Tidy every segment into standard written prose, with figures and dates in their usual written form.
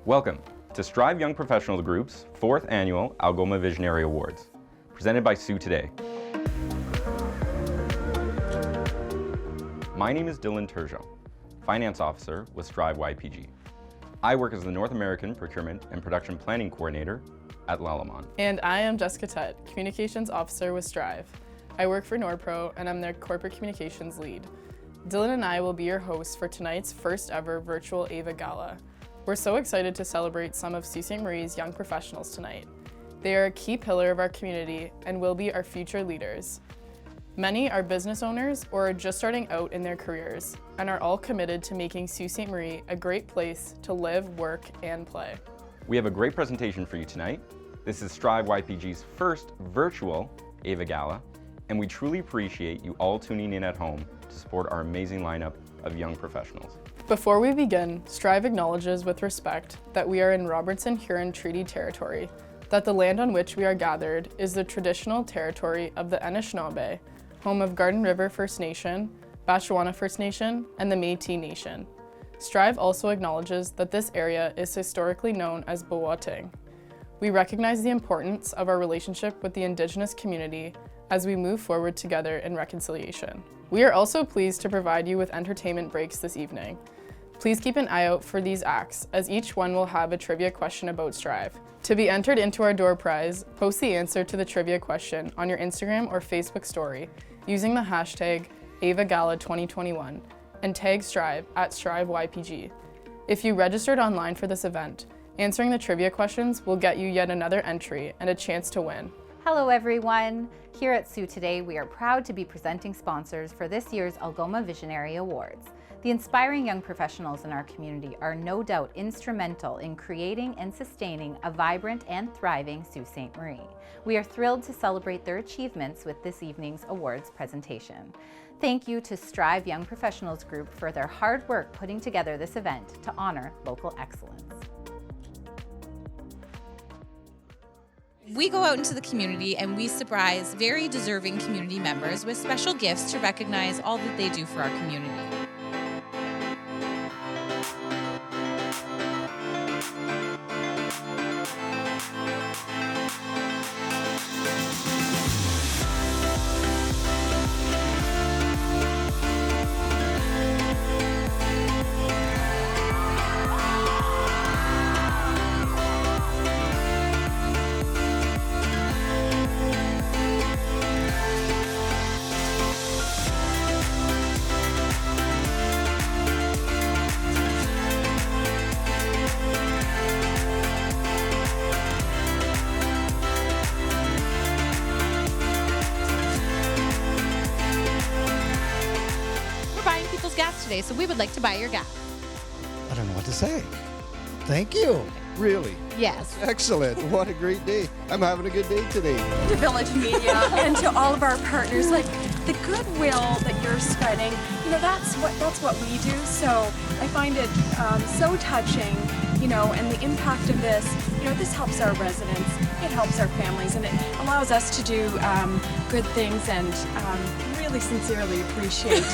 Welcome to Strive Young Professionals Group's 4th Annual Algoma Visionary Awards, presented by Sue Today. My name is Dylan Turgeon, Finance Officer with Strive YPG. I work as the North American Procurement and Production Planning Coordinator at Algoma. And I am Jessica Tutt, Communications Officer with Strive. I work for NordPro and I'm their Corporate Communications Lead. Dylan and I will be your hosts for tonight's first ever virtual AVA Gala. We're so excited to celebrate some of Sault Ste. Marie's young professionals tonight. They are a key pillar of our community and will be our future leaders. Many are business owners or are just starting out in their careers and are all committed to making Sault Ste. Marie a great place to live, work, and play. We have a great presentation for you tonight. This is Strive YPG's first virtual AVA Gala, and we truly appreciate you all tuning in at home to support our amazing lineup of young professionals. Before we begin, Strive acknowledges with respect that we are in Robertson-Huron Treaty Territory, that the land on which we are gathered is the traditional territory of the Anishinaabe, home of Garden River First Nation, Batchewana First Nation, and the Métis Nation. Strive also acknowledges that this area is historically known as Boateng. We recognize the importance of our relationship with the Indigenous community as we move forward together in reconciliation. We are also pleased to provide you with entertainment breaks this evening. Please keep an eye out for these acts, as each one will have a trivia question about Strive. To be entered into our door prize, post the answer to the trivia question on your Instagram or Facebook story using the hashtag AvaGala2021 and tag Strive at StriveYPG. If you registered online for this event, answering the trivia questions will get you yet another entry and a chance to win. Hello everyone! Here at Sue Today, we are proud to be presenting sponsors for this year's Algoma Visionary Awards. The inspiring young professionals in our community are no doubt instrumental in creating and sustaining a vibrant and thriving Sault Ste. Marie. We are thrilled to celebrate their achievements with this evening's awards presentation. Thank you to Strive Young Professionals Group for their hard work putting together this event to honor local excellence. We go out into the community and we surprise very deserving community members with special gifts to recognize all that they do for our community. Gas today, so we would like to buy your gas. I don't know what to say. Thank you. Really? Yes. Excellent. What a great day. I'm having a good day today. To Village Media and to all of our partners, like the goodwill that you're spreading, that's what we do. So I find it so touching, and the impact of this, this helps our residents, it helps our families, and it allows us to do good things, and really sincerely appreciate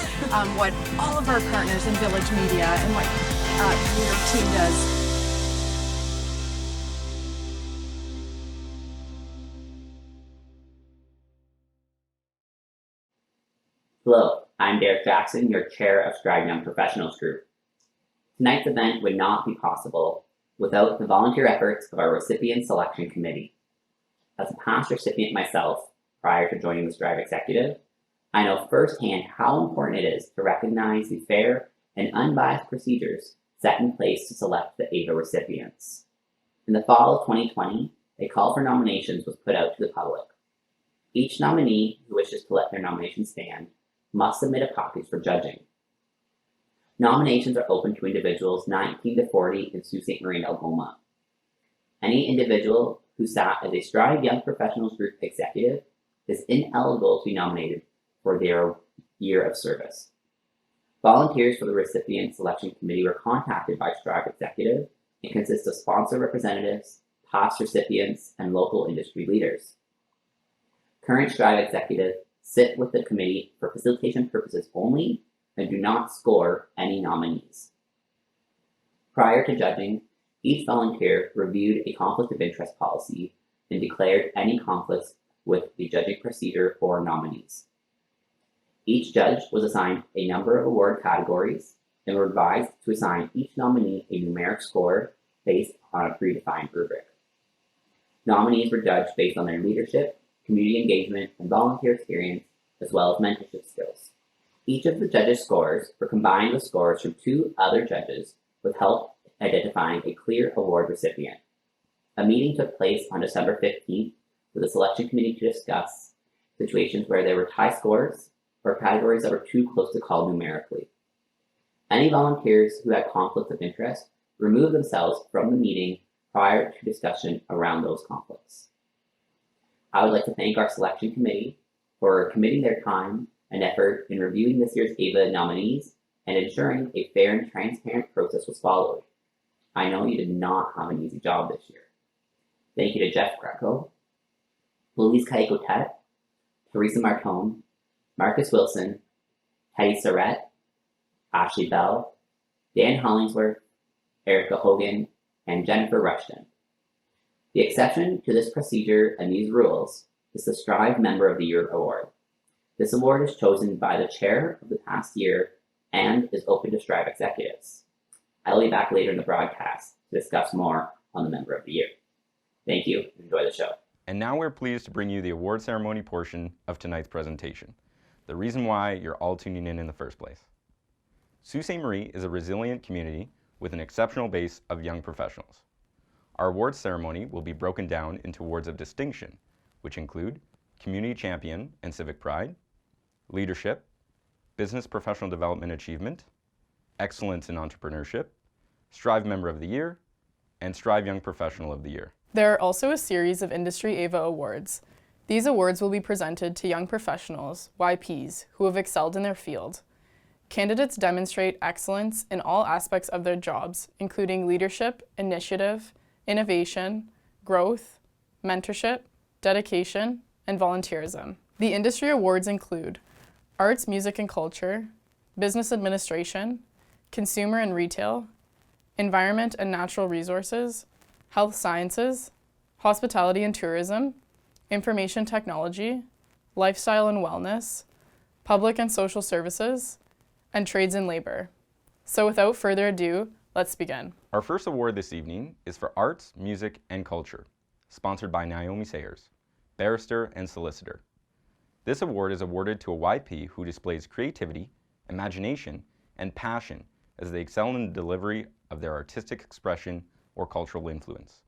what all of our partners in Village Media and what your team does. Hello, I'm Derek Jackson, your chair of Strive Young Professionals Group. Tonight's event would not be possible without the volunteer efforts of our recipient selection committee. As a past recipient myself, prior to joining the Strive Executive, I know firsthand how important it is to recognize the fair and unbiased procedures set in place to select the AVA recipients. In the fall of 2020, a call for nominations was put out to the public. Each nominee who wishes to let their nomination stand must submit a copies for judging. Nominations are open to individuals 19 to 40 in Sault Ste. Marie and Algoma. Any individual who sat as a Strive Young Professionals Group executive is ineligible to be nominated for their year of service. Volunteers for the recipient selection committee were contacted by Strive Executive and consists of sponsor representatives, past recipients, and local industry leaders. Current Strive Executive sit with the committee for facilitation purposes only and do not score any nominees. Prior to judging, Each volunteer reviewed a conflict of interest policy and declared any conflicts with the judging procedure for nominees. Each judge was assigned a number of award categories and were advised to assign each nominee a numeric score based on a predefined rubric. Nominees were judged based on their leadership, community engagement, and volunteer experience, as well as mentorship skills. Each of the judges' scores were combined with scores from 2 other judges with help identifying a clear award recipient. A meeting took place on December 15th for the selection committee to discuss situations where there were tie scores or categories that were too close to call numerically. Any volunteers who had conflicts of interest removed themselves from the meeting prior to discussion around those conflicts. I would like to thank our selection committee for committing their time and effort in reviewing this year's AVA nominees and ensuring a fair and transparent process was followed. I know you did not have an easy job this year. Thank you to Jeff Greco, Louise Kaikotet, Teresa Martone, Marcus Wilson, Teddy Surrett, Ashley Bell, Dan Hollingsworth, Erica Hogan, and Jennifer Rushton. The exception to this procedure and these rules is the Strive Member of the Year award. This award is chosen by the chair of the past year and is open to Strive executives. I will be back later in the broadcast to discuss more on the Member of the Year. Thank you, and enjoy the show. And now we're pleased to bring you the award ceremony portion of tonight's presentation, the reason why you're all tuning in the first place. Sault Ste. Marie is a resilient community with an exceptional base of young professionals. Our awards ceremony will be broken down into awards of distinction, which include Community Champion and Civic Pride, Leadership, Business Professional Development Achievement, Excellence in Entrepreneurship, Strive Member of the Year, and Strive Young Professional of the Year. There are also a series of Industry AVA awards. These awards will be presented to young professionals, YPs, who have excelled in their field. Candidates demonstrate excellence in all aspects of their jobs, including leadership, initiative, innovation, growth, mentorship, dedication, and volunteerism. The industry awards include Arts, Music and Culture, Business Administration, Consumer and Retail, Environment and Natural Resources, Health Sciences, Hospitality and Tourism, Information Technology, Lifestyle and Wellness, Public and Social Services, and Trades and Labor. So without further ado, let's begin. Our first award this evening is for Arts, Music and Culture, sponsored by Naomi Sayers, barrister and solicitor. This award is awarded to a YP who displays creativity, imagination, and passion as they excel in the delivery of their artistic expression or cultural influence.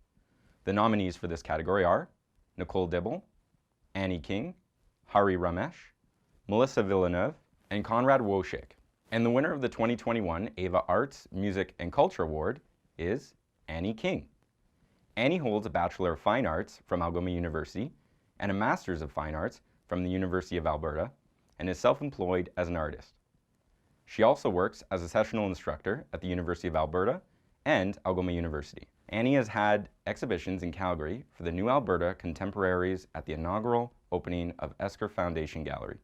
The nominees for this category are Nicole Dibble, Annie King, Hari Ramesh, Melissa Villeneuve, and Conrad Woshik. And the winner of the 2021 AVA Arts, Music and Culture Award is Annie King. Annie holds a Bachelor of Fine Arts from Algoma University and a Master's of Fine Arts from the University of Alberta and is self-employed as an artist. She also works as a sessional instructor at the University of Alberta and Algoma University. Annie has had exhibitions in Calgary for the New Alberta Contemporaries at the inaugural opening of Esker Foundation Gallery,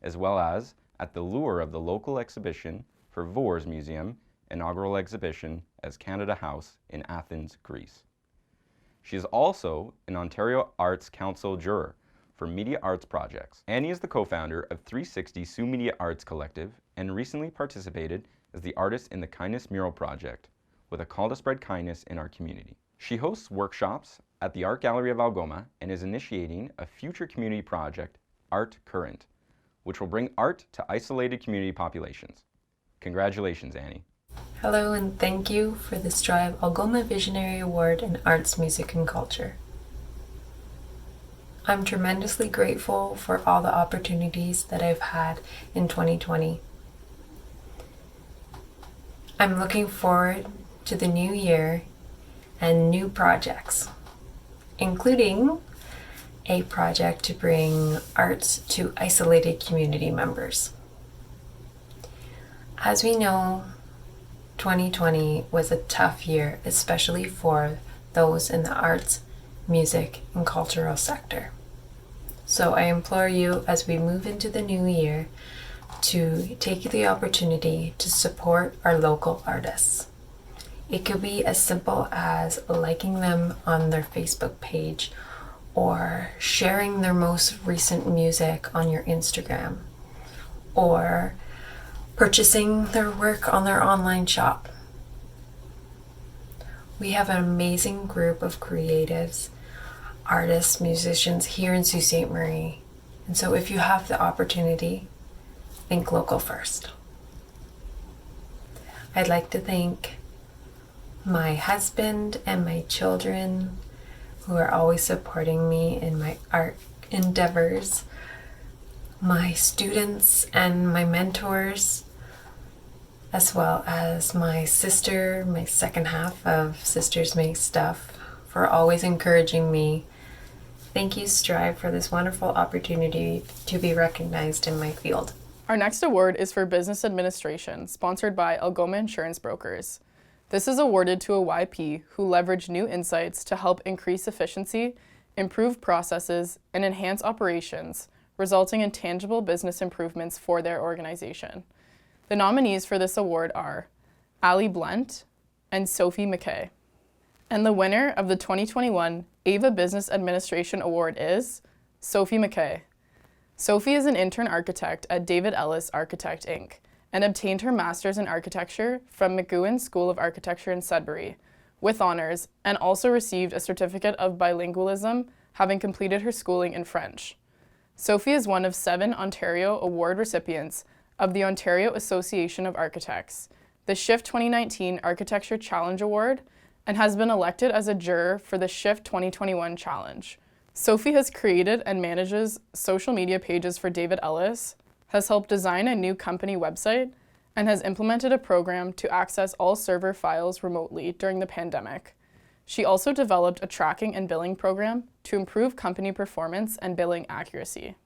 as well as at the lure of the local exhibition for Vors Museum inaugural exhibition as Canada House in Athens, Greece. She is also an Ontario Arts Council juror for media arts projects. Annie is the co-founder of 360 Sioux Media Arts Collective and recently participated as the artist in the Kindness Mural Project with a call to spread kindness in our community. She hosts workshops at the Art Gallery of Algoma and is initiating a future community project, Art Current, which will bring art to isolated community populations. Congratulations, Annie. Hello, and thank you for the Strive Algoma Visionary Award in Arts, Music and Culture. I'm tremendously grateful for all the opportunities that I've had in 2020. I'm looking forward to the new year and new projects, including a project to bring arts to isolated community members. As we know, 2020 was a tough year, especially for those in the arts, music, and cultural sector. So I implore you as we move into the new year to take the opportunity to support our local artists. It could be as simple as liking them on their Facebook page or sharing their most recent music on your Instagram or purchasing their work on their online shop. We have an amazing group of creatives, artists, musicians here in Sault Ste. Marie. And so if you have the opportunity, think local first. I'd like to thank my husband and my children who are always supporting me in my art endeavors, my students and my mentors, as well as my sister, my second half of Sisters Make Stuff, for always encouraging me. Thank you, Strive, for this wonderful opportunity to be recognized in my field. Our next award is for Business Administration, sponsored by Algoma Insurance Brokers. This is awarded to a YP who leveraged new insights to help increase efficiency, improve processes, and enhance operations, resulting in tangible business improvements for their organization. The nominees for this award are Ali Blunt and Sophie McKay. And the winner of the 2021 AVA Business Administration Award is Sophie McKay. Sophie is an intern architect at David Ellis Architect, Inc., and obtained her master's in architecture from McGowan School of Architecture in Sudbury, with honors, and also received a certificate of bilingualism, having completed her schooling in French. Sophie is one of 7 Ontario Award recipients of the Ontario Association of Architects, the Shift 2019 Architecture Challenge Award, and has been elected as a juror for the Shift 2021 Challenge. Sophie has created and manages social media pages for David Ellis, has helped design a new company website, and has implemented a program to access all server files remotely during the pandemic. She also developed a tracking and billing program to improve company performance and billing accuracy.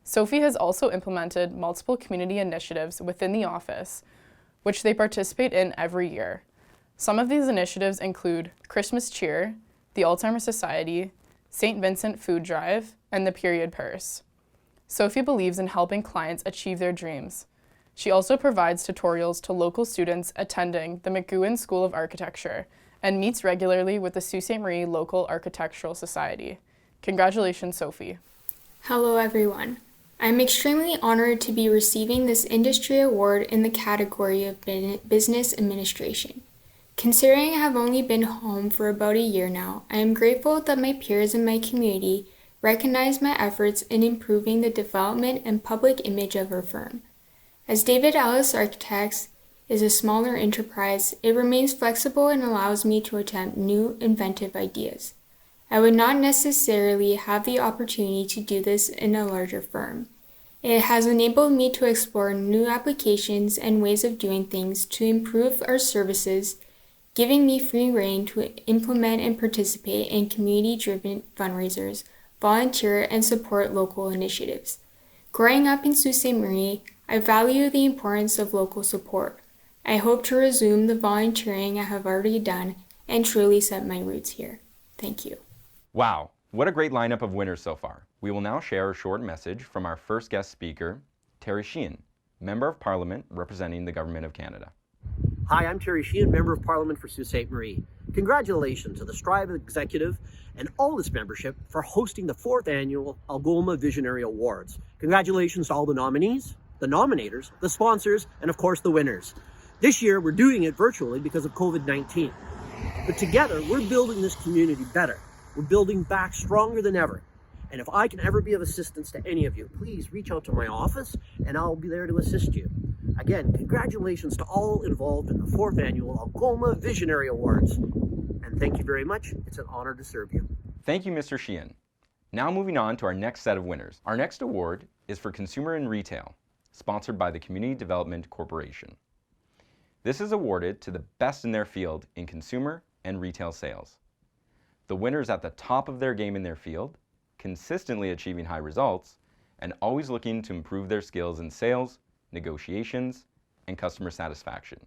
Sophie has also implemented multiple community initiatives within the office, which they participate in every year. Some of these initiatives include Christmas Cheer, the Alzheimer's Society, St. Vincent Food Drive, and the Period Purse. Sophie believes in helping clients achieve their dreams. She also provides tutorials to local students attending the McGowan School of Architecture and meets regularly with the Sault Ste. Marie Local Architectural Society. Congratulations, Sophie. Hello, everyone. I'm extremely honored to be receiving this industry award in the category of business administration. Considering I have only been home for about a year now, I am grateful that my peers in my community recognize my efforts in improving the development and public image of our firm. As David Ellis Architects is a smaller enterprise, it remains flexible and allows me to attempt new, inventive ideas. I would not necessarily have the opportunity to do this in a larger firm. It has enabled me to explore new applications and ways of doing things to improve our services, giving me free rein to implement and participate in community-driven fundraisers, volunteer, and support local initiatives. Growing up in Sault Ste. Marie, I value the importance of local support. I hope to resume the volunteering I have already done and truly set my roots here. Thank you. Wow, what a great lineup of winners so far. We will now share a short message from our first guest speaker, Terry Sheehan, Member of Parliament representing the Government of Canada. Hi, I'm Terry Sheehan, Member of Parliament for Sault Ste. Marie. Congratulations to the Strive Executive and all its membership for hosting the 4th Annual Algoma Visionary Awards. Congratulations to all the nominees, the nominators, the sponsors, and of course the winners. This year we're doing it virtually because of COVID-19. But together we're building this community better. We're building back stronger than ever. And if I can ever be of assistance to any of you, please reach out to my office and I'll be there to assist you. Again, congratulations to all involved in the 4th Annual Algoma Visionary Awards. And thank you very much. It's an honor to serve you. Thank you, Mr. Sheehan. Now moving on to our next set of winners. Our next award is for Consumer and Retail, sponsored by the Community Development Corporation. This is awarded to the best in their field in consumer and retail sales. The winners at the top of their game in their field, consistently achieving high results, and always looking to improve their skills in sales, negotiations, and customer satisfaction.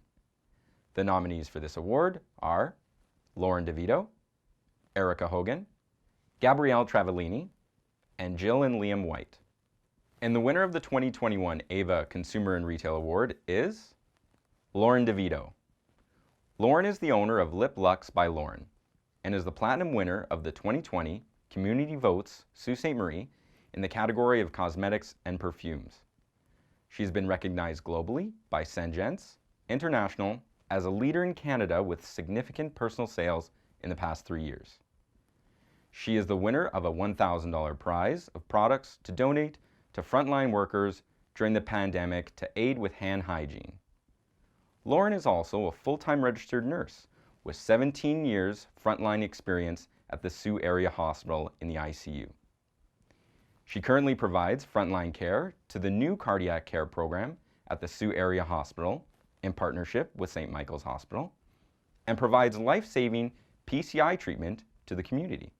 The nominees for this award are Lauren DeVito, Erica Hogan, Gabrielle Travellini, and Jill and Liam White. And the winner of the 2021 AVA Consumer and Retail Award is Lauren DeVito. Lauren is the owner of Lip Luxe by Lauren and is the platinum winner of the 2020 Community Votes Sault Ste. Marie in the category of cosmetics and perfumes. She's been recognized globally by Sengents International as a leader in Canada with significant personal sales in the past 3 years. She is the winner of a $1,000 prize of products to donate to frontline workers during the pandemic to aid with hand hygiene. Lauren is also a full-time registered nurse with 17 years frontline experience at the Sault Area Hospital in the ICU. She currently provides frontline care to the new cardiac care program at the Sault Area Hospital in partnership with St. Michael's Hospital and provides life-saving PCI treatment to the community.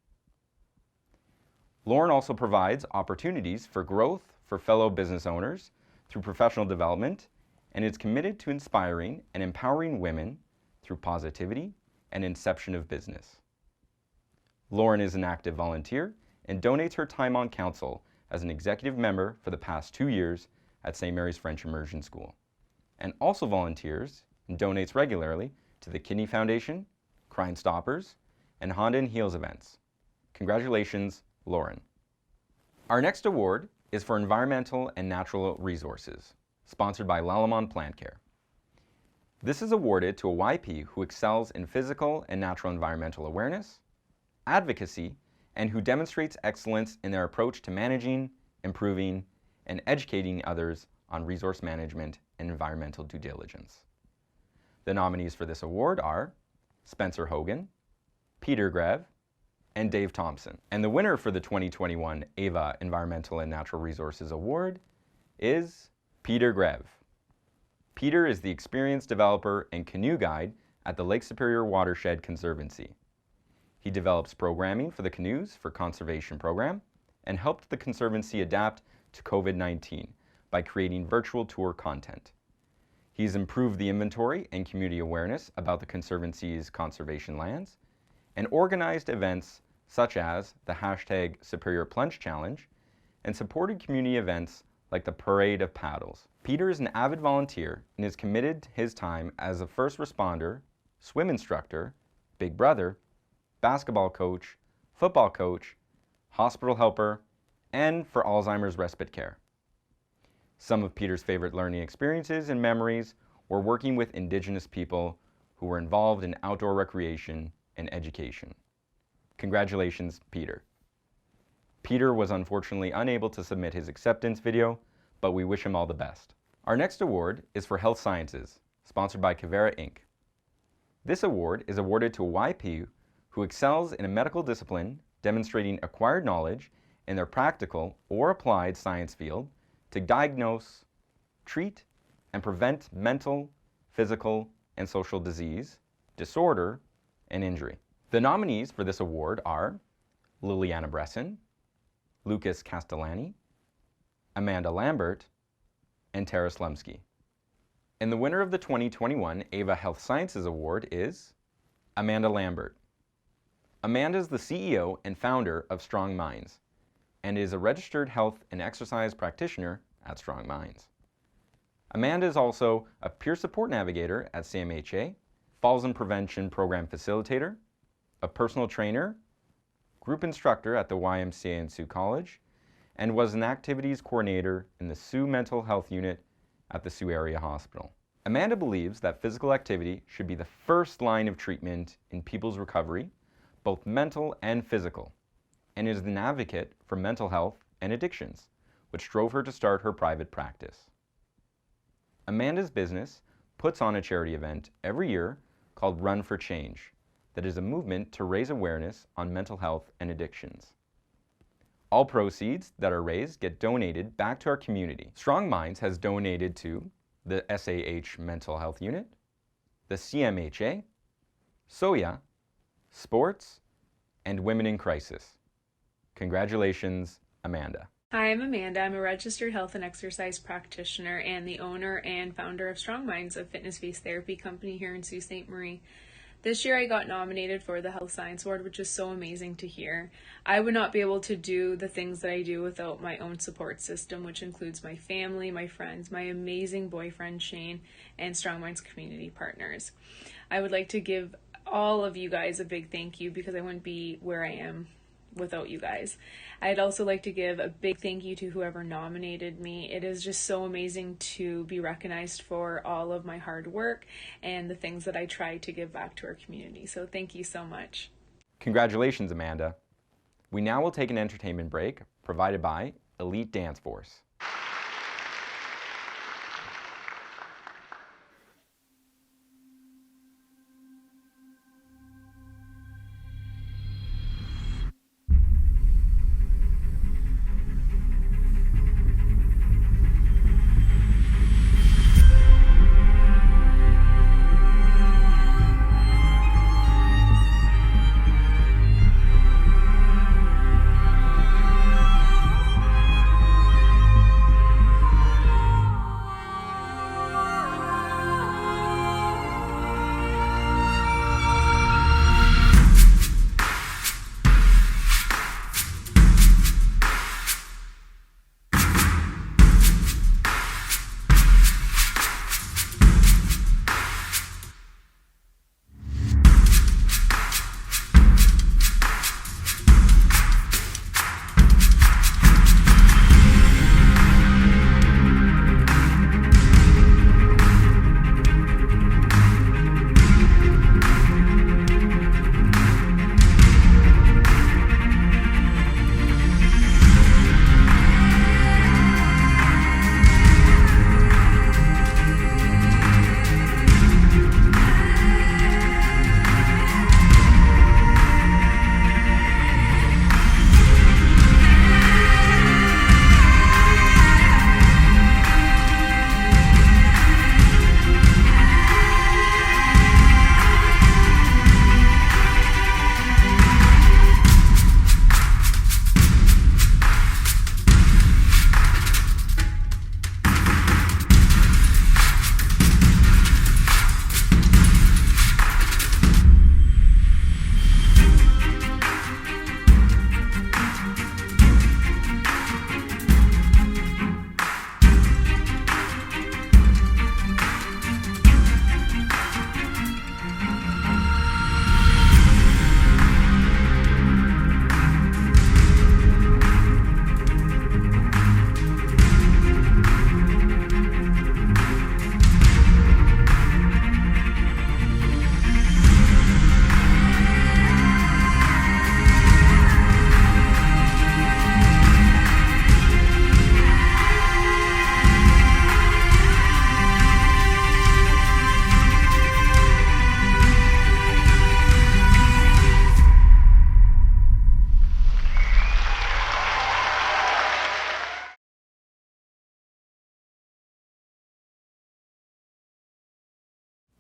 Lauren also provides opportunities for growth for fellow business owners through professional development and is committed to inspiring and empowering women through positivity and inception of business. Lauren is an active volunteer and donates her time on council as an executive member for the past 2 years at St. Mary's French Immersion School, and also volunteers and donates regularly to the Kidney Foundation, Crime Stoppers, and Honda and Heels events. Congratulations, Lauren. Our next award is for Environmental and Natural Resources, sponsored by Lalamon Plant Care. This is awarded to a YP who excels in physical and natural environmental awareness, advocacy, and who demonstrates excellence in their approach to managing, improving, and educating others on resource management and environmental due diligence. The nominees for this award are Spencer Hogan, Peter Grev, and Dave Thompson. And the winner for the 2021 AVA Environmental and Natural Resources Award is Peter Grev. Peter is the experienced developer and canoe guide at the Lake Superior Watershed Conservancy. He develops programming for the Canoes for Conservation program and helped the Conservancy adapt to COVID-19 by creating virtual tour content. He's improved the inventory and community awareness about the Conservancy's conservation lands and organized events such as the hashtag Superior Plunge Challenge and supported community events like the Parade of Paddles. Peter is an avid volunteer and is committed to his time as a first responder, swim instructor, big brother, basketball coach, football coach, hospital helper, and for Alzheimer's respite care. Some of Peter's favorite learning experiences and memories were working with Indigenous people who were involved in outdoor recreation and education. Congratulations, Peter. Peter was unfortunately unable to submit his acceptance video, but we wish him all the best. Our next award is for Health Sciences, sponsored by Cavera Inc. This award is awarded to a YP who excels in a medical discipline demonstrating acquired knowledge in their practical or applied science field to diagnose, treat, and prevent mental, physical, and social disease, disorder, and injury. The nominees for this award are Liliana Bresson, Lucas Castellani, Amanda Lambert, and Tara Slumsky. And the winner of the 2021 AVA Health Sciences Award is Amanda Lambert. Amanda is the CEO and founder of Strong Minds and is a registered health and exercise practitioner at Strong Minds. Amanda is also a peer support navigator at CMHA, falls and prevention program facilitator, a personal trainer, group instructor at the YMCA and Sault College, and was an activities coordinator in the Sault Mental Health Unit at the Sault Area Hospital. Amanda believes that physical activity should be the first line of treatment in people's recovery, both mental and physical, and is an advocate for mental health and addictions, which drove her to start her private practice. Amanda's business puts on a charity event every year called Run for Change that is a movement to raise awareness on mental health and addictions. All proceeds that are raised get donated back to our community. Strong Minds has donated to the SAH Mental Health Unit, the CMHA, SOYA, Sports, and Women in Crisis. Congratulations, Amanda. Hi, I'm Amanda. I'm a registered health and exercise practitioner and the owner and founder of Strong Minds, a fitness-based therapy company here in Sault Ste. Marie. This year I got nominated for the Health Science Award, which is so amazing to hear. I would not be able to do the things that I do without my own support system, which includes my family, my friends, my amazing boyfriend Shane, and Strong Minds community partners. I would like to give all of you guys a big thank you because I wouldn't be where I am without you guys. I'd also like to give a big thank you to whoever nominated me. It is just so amazing to be recognized for all of my hard work and the things that I try to give back to our community. So thank you so much. Congratulations, Amanda. We now will take an entertainment break provided by Elite Dance Force.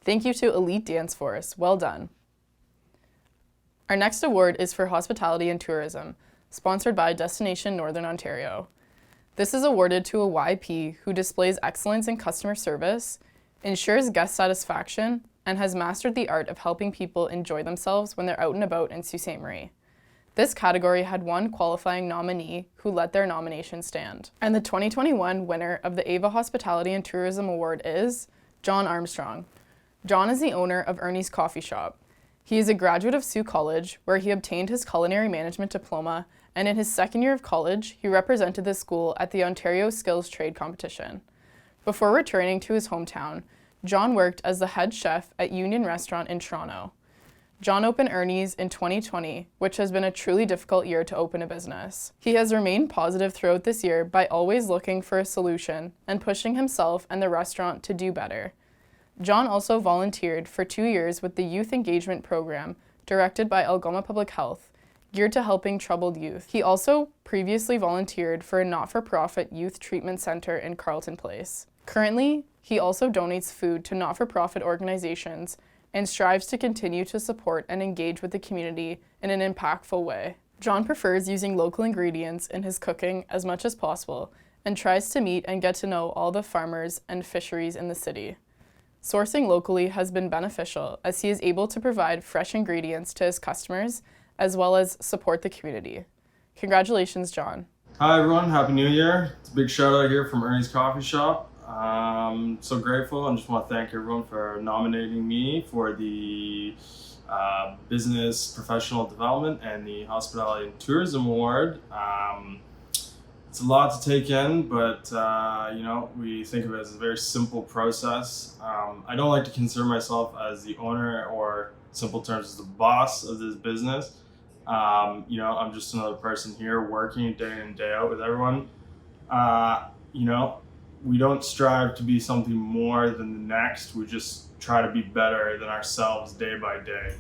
Thank you to Elite Dance Force. Well done. Our next award is for Hospitality and Tourism, sponsored by Destination Northern Ontario. This is awarded to a YP who displays excellence in customer service, ensures guest satisfaction, and has mastered the art of helping people enjoy themselves when they're out and about in Sault Ste. Marie. This category had one qualifying nominee who let their nomination stand. And the 2021 winner of the Ava Hospitality and Tourism Award is John Armstrong. John is the owner of Ernie's Coffee Shop. He is a graduate of Sault College, where he obtained his culinary management diploma, and in his second year of college, he represented the school at the Ontario Skills Trade Competition. Before returning to his hometown, John worked as the head chef at Union Restaurant in Toronto. John opened Ernie's in 2020, which has been a truly difficult year to open a business. He has remained positive throughout this year by always looking for a solution and pushing himself and the restaurant to do better. John also volunteered for 2 years with the Youth Engagement Program, directed by Algoma Public Health, geared to helping troubled youth. He also previously volunteered for a not-for-profit youth treatment center in Carleton Place. Currently, he also donates food to not-for-profit organizations and strives to continue to support and engage with the community in an impactful way. John prefers using local ingredients in his cooking as much as possible and tries to meet and get to know all the farmers and fisheries in the city. Sourcing locally has been beneficial as he is able to provide fresh ingredients to his customers as well as support the community. Congratulations, John. Hi everyone, Happy New Year. It's a big shout out here from Ernie's Coffee Shop. So grateful and just want to thank everyone for nominating me for the Business Professional Development and the Hospitality and Tourism Award. It's a lot to take in, but we think of it as a very simple process. I don't like to consider myself as the owner or, simple terms, as the boss of this business. I'm just another person here working day in and day out with everyone. We don't strive to be something more than the next. We just try to be better than ourselves day by day.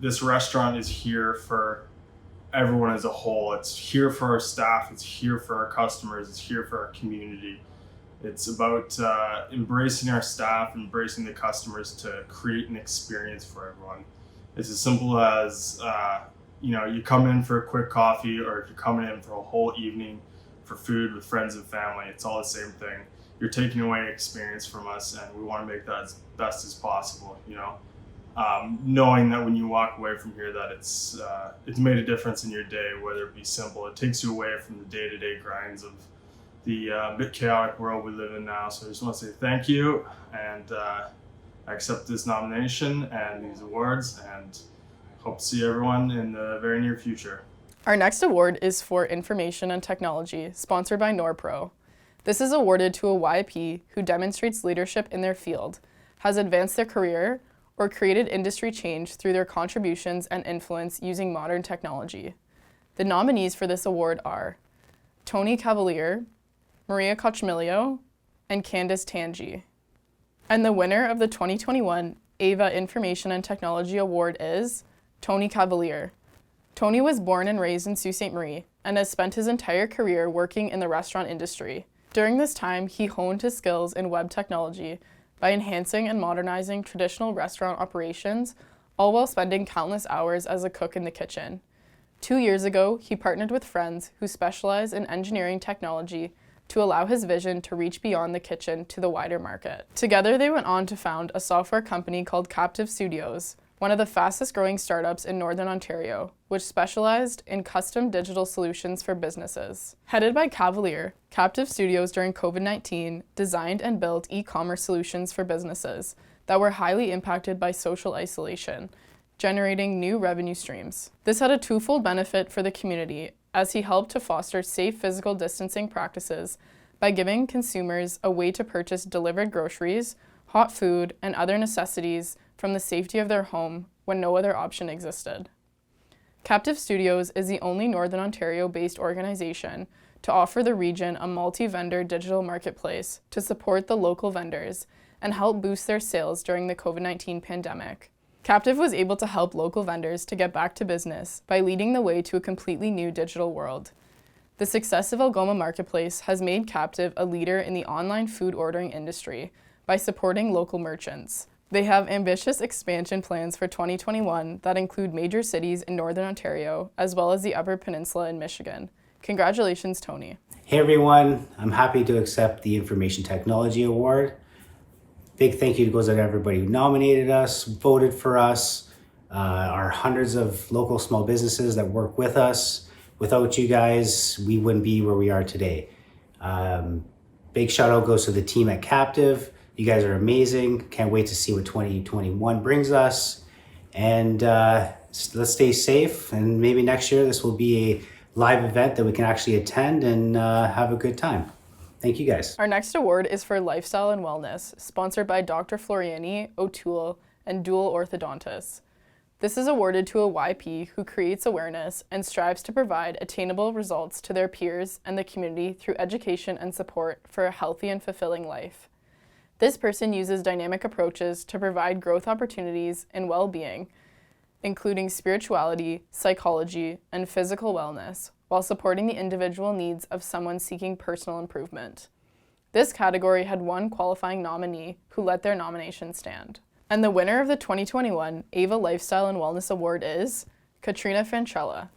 This restaurant is here for everyone as a whole. It's here for our staff, it's here for our customers, it's here for our community. It's about embracing our staff, embracing the customers to create an experience for everyone. It's as simple as, you come in for a quick coffee, or if you're coming in for a whole evening for food with friends and family, it's all the same thing. You're taking away experience from us, and we want to make that as best as possible, knowing that when you walk away from here that it's made a difference in your day, whether it be simple. It takes you away from the day-to-day grinds of the bit chaotic world we live in now. So I just want to say thank you, and I accept this nomination and these awards, and hope to see everyone in the very near future. Our next award is for Information and Technology, sponsored by NorPro. This is awarded to a YP who demonstrates leadership in their field, has advanced their career, or created industry change through their contributions and influence using modern technology. The nominees for this award are Tony Cavalier, Maria Cochmilio, and Candice Tangi. And the winner of the 2021 AVA Information and Technology Award is Tony Cavalier. Tony was born and raised in Sault Ste. Marie and has spent his entire career working in the restaurant industry. During this time, he honed his skills in web technology by enhancing and modernizing traditional restaurant operations, all while spending countless hours as a cook in the kitchen. 2 years ago, he partnered with friends who specialize in engineering technology to allow his vision to reach beyond the kitchen to the wider market. Together, they went on to found a software company called Captive Studios, one of the fastest growing startups in Northern Ontario, which specialized in custom digital solutions for businesses. Headed by Cavalier, Captive Studios during COVID-19 designed and built e-commerce solutions for businesses that were highly impacted by social isolation, generating new revenue streams. This had a twofold benefit for the community, as he helped to foster safe physical distancing practices by giving consumers a way to purchase delivered groceries, hot food, and other necessities from the safety of their home when no other option existed. Captive Studios is the only Northern Ontario-based organization to offer the region a multi-vendor digital marketplace to support the local vendors and help boost their sales during the COVID-19 pandemic. Captive was able to help local vendors to get back to business by leading the way to a completely new digital world. The success of Algoma Marketplace has made Captive a leader in the online food ordering industry by supporting local merchants. They have ambitious expansion plans for 2021 that include major cities in Northern Ontario, as well as the Upper Peninsula in Michigan. Congratulations, Tony. Hey everyone, I'm happy to accept the Information Technology Award. Big thank you goes out to everybody who nominated us, voted for us, our hundreds of local small businesses that work with us. Without you guys, we wouldn't be where we are today. Big shout out goes to the team at Captive. You guys are amazing. Can't wait to see what 2021 brings us. And let's stay safe. And maybe next year this will be a live event that we can actually attend and have a good time. Thank you guys. Our next award is for Lifestyle and Wellness, sponsored by Dr. Floriani, O'Toole, and Dual Orthodontists. This is awarded to a YP who creates awareness and strives to provide attainable results to their peers and the community through education and support for a healthy and fulfilling life. This person uses dynamic approaches to provide growth opportunities and well-being, including spirituality, psychology, and physical wellness, while supporting the individual needs of someone seeking personal improvement. This category had one qualifying nominee who let their nomination stand. And the winner of the 2021 AVA Lifestyle and Wellness Award is Katrina Franchella.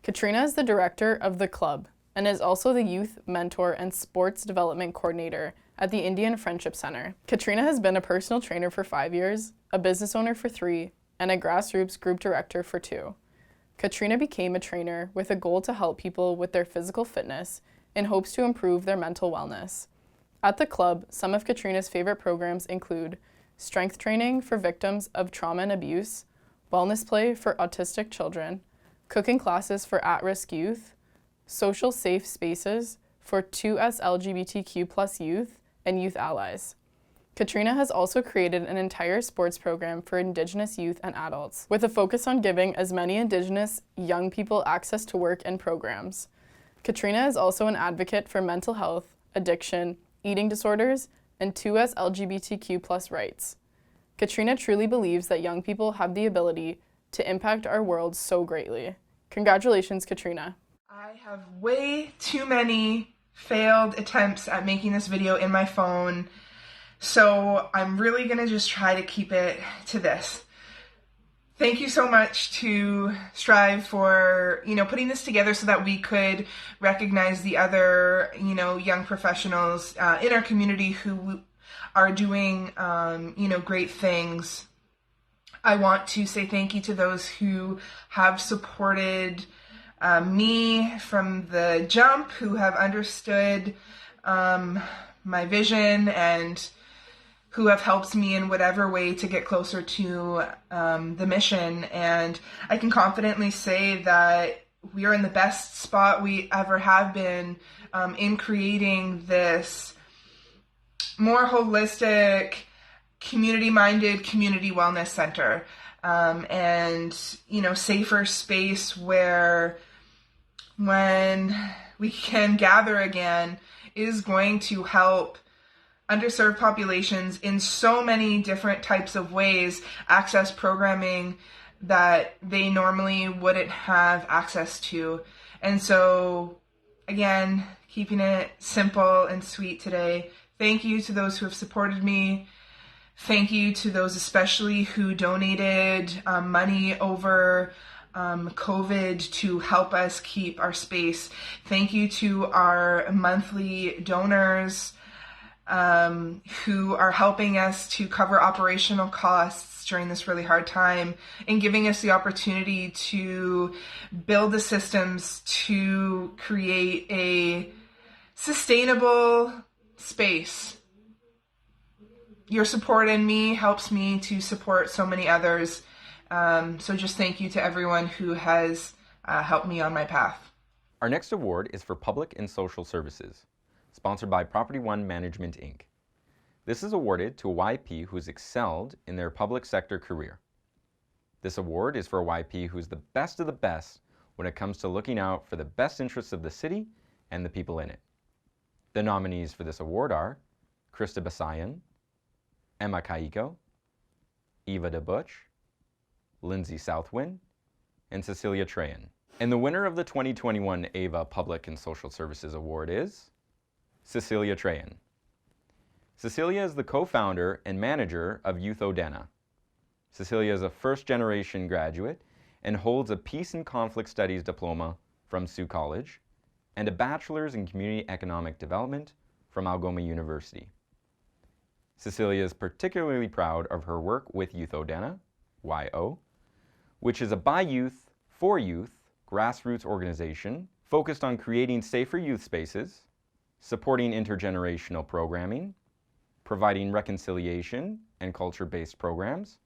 Katrina is the director of The Club and is also the youth mentor and sports development coordinator at the Indian Friendship Center. Katrina has been a personal trainer for 5 years, a business owner for 3, and a grassroots group director for 2. Katrina became a trainer with a goal to help people with their physical fitness in hopes to improve their mental wellness. At the club, some of Katrina's favorite programs include strength training for victims of trauma and abuse, wellness play for autistic children, cooking classes for at-risk youth, social safe spaces for 2S LGBTQ+ youth and youth allies. Katrina has also created an entire sports program for Indigenous youth and adults, with a focus on giving as many Indigenous young people access to work and programs. Katrina is also an advocate for mental health, addiction, eating disorders, and 2S LGBTQ+ rights. Katrina truly believes that young people have the ability to impact our world so greatly. Congratulations, Katrina. I have way too many failed attempts at making this video in my phone, so I'm really gonna just try to keep it to this. Thank you so much to Strive for, putting this together so that we could recognize the other, young professionals in our community who are doing, great things. I want to say thank you to those who have supported me from the jump, who have understood my vision and who have helped me in whatever way to get closer to the mission. And I can confidently say that we are in the best spot we ever have been in creating this more holistic, community-minded community wellness center, and safer space where when we can gather again is going to help underserved populations in so many different types of ways access programming that they normally wouldn't have access to. And so, again, keeping it simple and sweet today. Thank you to those who have supported me. Thank you to those especially who donated money over COVID to help us keep our space. Thank you to our monthly donors who are helping us to cover operational costs during this really hard time and giving us the opportunity to build the systems to create a sustainable space. Your support in me helps me to support so many others. So just thank you to everyone who has helped me on my path. Our next award is for Public and Social Services, sponsored by Property One Management, Inc. This is awarded to a YP who has excelled in their public sector career. This award is for a YP who is the best of the best when it comes to looking out for the best interests of the city and the people in it. The nominees for this award are Krista Basayan, Emma Kaiko, Eva DeButch, Lindsay Southwind, and Cecilia Trahan. And the winner of the 2021 AVA Public and Social Services Award is Cecilia Trahan. Cecilia is the co-founder and manager of Youth Odena. Cecilia is a first-generation graduate and holds a Peace and Conflict Studies diploma from Sioux College and a bachelor's in Community Economic Development from Algoma University. Cecilia is particularly proud of her work with Youth Odena, YO, which is a by youth, for youth, grassroots organization focused on creating safer youth spaces, supporting intergenerational programming, providing reconciliation and culture-based programs,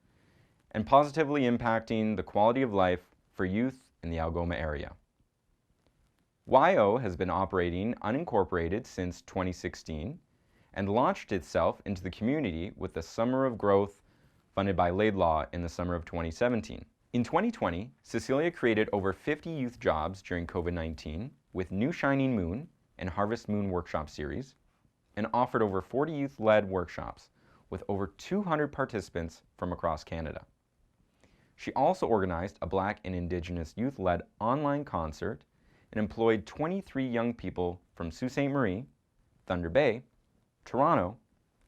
and positively impacting the quality of life for youth in the Algoma area. YO has been operating unincorporated since 2016 and launched itself into the community with the Summer of Growth funded by Laidlaw in the summer of 2017. In 2020, Cecilia created over 50 youth jobs during COVID-19 with New Shining Moon and Harvest Moon workshop series, and offered over 40 youth-led workshops with over 200 participants from across Canada. She also organized a Black and Indigenous youth-led online concert and employed 23 young people from Sault Ste. Marie, Thunder Bay, Toronto,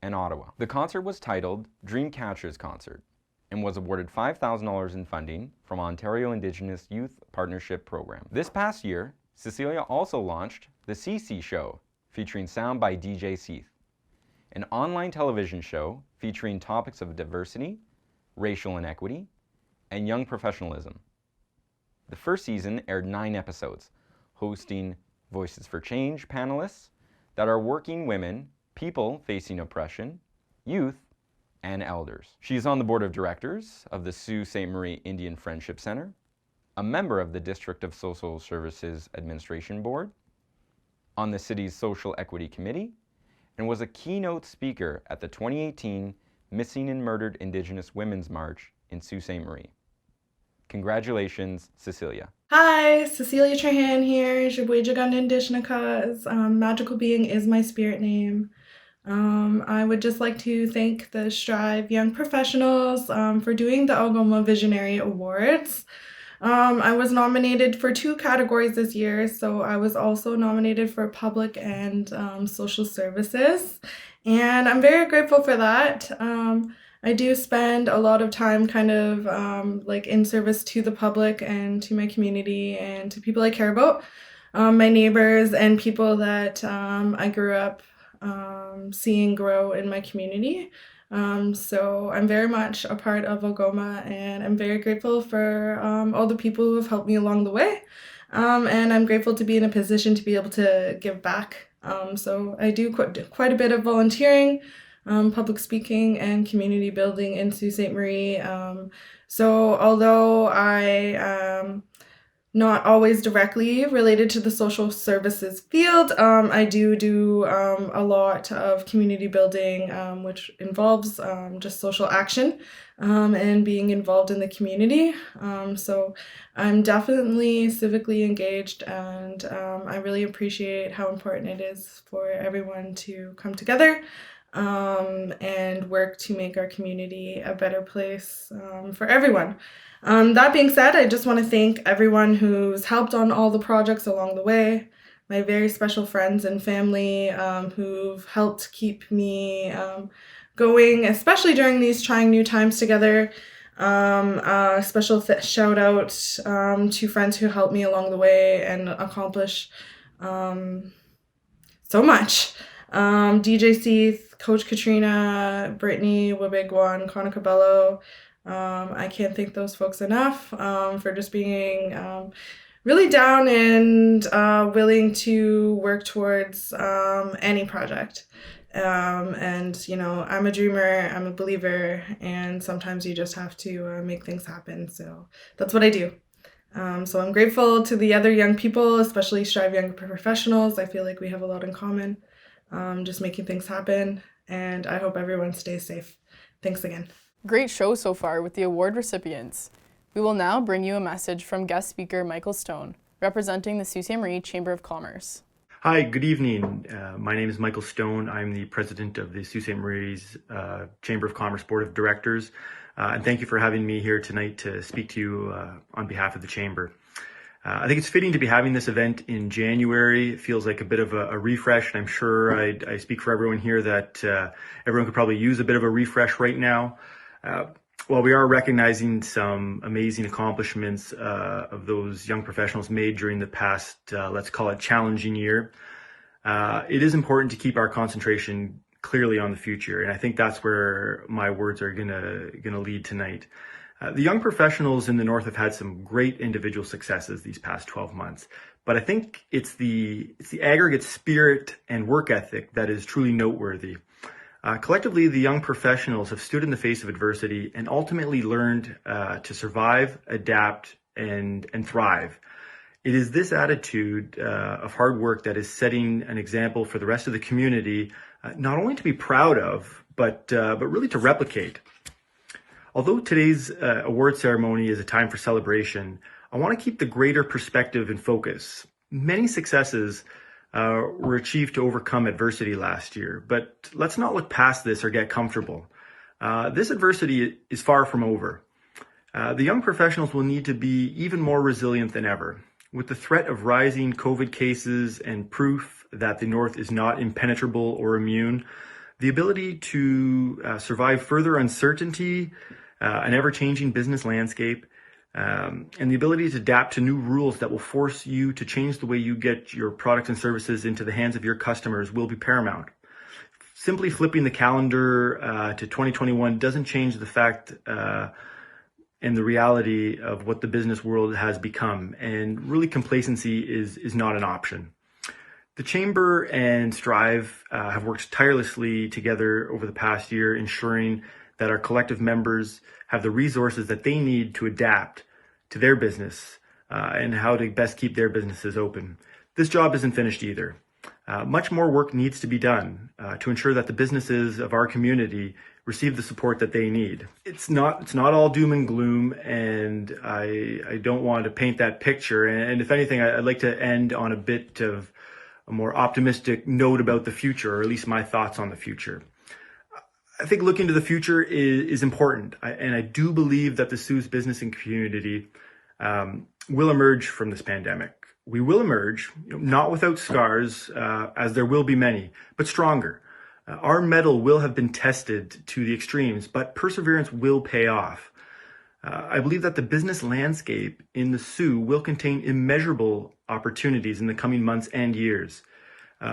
and Ottawa. The concert was titled Dreamcatchers Concert and was awarded $5,000 in funding from Ontario Indigenous Youth Partnership Program. This past year, Cecilia also launched the CC Show, featuring sound by DJ Seath. an online television show featuring topics of diversity, racial inequity, and young professionalism. The first season aired 9 episodes, hosting Voices for Change panelists that are working women, people facing oppression, youth, and elders. She is on the board of directors of the Sault Ste. Marie Indian Friendship Center, a member of the District of Social Services Administration Board, on the city's Social Equity Committee, and was a keynote speaker at the 2018 Missing and Murdered Indigenous Women's March in Sault Ste. Marie. Congratulations, Cecilia. Hi, Cecilia Trahan here, Jabwejagundan Dishnakas. Magical Being is my spirit name. I would just like to thank the Strive Young Professionals for doing the Algoma Visionary Awards. I was nominated for 2 categories this year, so I was also nominated for Public and Social Services, and I'm very grateful for that. I do spend a lot of time kind of like in service to the public and to my community and to people I care about, my neighbors and people that I grew up seeing grow in my community. So I'm very much a part of Algoma, and I'm very grateful for all the people who have helped me along the way. And I'm grateful to be in a position to be able to give back. So I do quite a bit of volunteering, public speaking, and community building in Sault Ste. Marie. So although I not always directly related to the social services field, I do a lot of community building, which involves just social action and being involved in the community. So I'm definitely civically engaged, and I really appreciate how important it is for everyone to come together and work to make our community a better place for everyone. That being said, I just want to thank everyone who's helped on all the projects along the way, my very special friends and family who've helped keep me going, especially during these trying new times together. A special shout out to friends who helped me along the way and accomplish so much. DJ Seath, Coach Katrina, Brittany, Wabigwan, Connor Cabello. I can't thank those folks enough for just being really down and willing to work towards any project. And, you know, I'm a dreamer, I'm a believer, and sometimes you just have to make things happen. So that's what I do. So I'm grateful to the other young people, especially Strive Young Professionals. I feel like we have a lot in common, just making things happen. And I hope everyone stays safe. Thanks again. Great show so far with the award recipients. We will now bring you a message from guest speaker Michael Stone, representing the Sault Ste. Marie Chamber of Commerce. Hi, good evening. My name is Michael Stone. I'm the president of the Sault Ste. Marie's Chamber of Commerce Board of Directors. And thank you for having me here tonight to speak to you on behalf of the Chamber. I think it's fitting to be having this event in January. It feels like a bit of a refresh, and I'm sure I speak for everyone here that everyone could probably use a bit of a refresh right now. While we are recognizing some amazing accomplishments of those young professionals made during the past, let's call it challenging year, it is important to keep our concentration clearly on the future. And I think that's where my words are gonna lead tonight. The young professionals in the North have had some great individual successes these past 12 months, but I think it's the aggregate spirit and work ethic that is truly noteworthy. Collectively, the young professionals have stood in the face of adversity and ultimately learned to survive, adapt, and thrive. It is this attitude of hard work that is setting an example for the rest of the community, not only to be proud of, but really to replicate. Although today's award ceremony is a time for celebration, I want to keep the greater perspective in focus. Many successes were achieved to overcome adversity last year, but let's not look past this or get comfortable. This adversity is far from over. The young professionals will need to be even more resilient than ever. With the threat of rising COVID cases and proof that the North is not impenetrable or immune, the ability to survive further uncertainty, an ever-changing business landscape, and the ability to adapt to new rules that will force you to change the way you get your products and services into the hands of your customers will be paramount. Simply flipping the calendar to 2021 doesn't change the fact and the reality of what the business world has become, and really complacency is not an option. The Chamber and Strive have worked tirelessly together over the past year, ensuring that our collective members have the resources that they need to adapt to their business and how to best keep their businesses open. This job isn't finished either. Much more work needs to be done to ensure that the businesses of our community receive the support that they need. It's not all doom and gloom, and I don't want to paint that picture. And if anything, I'd like to end on a bit of a more optimistic note about the future, or at least my thoughts on the future. I think looking to the future is important, and I do believe that the Sault business and community will emerge from this pandemic. We will emerge, not without scars, as there will be many, but stronger. Our mettle will have been tested to the extremes, but perseverance will pay off. I believe that the business landscape in the Sault will contain immeasurable opportunities in the coming months and years.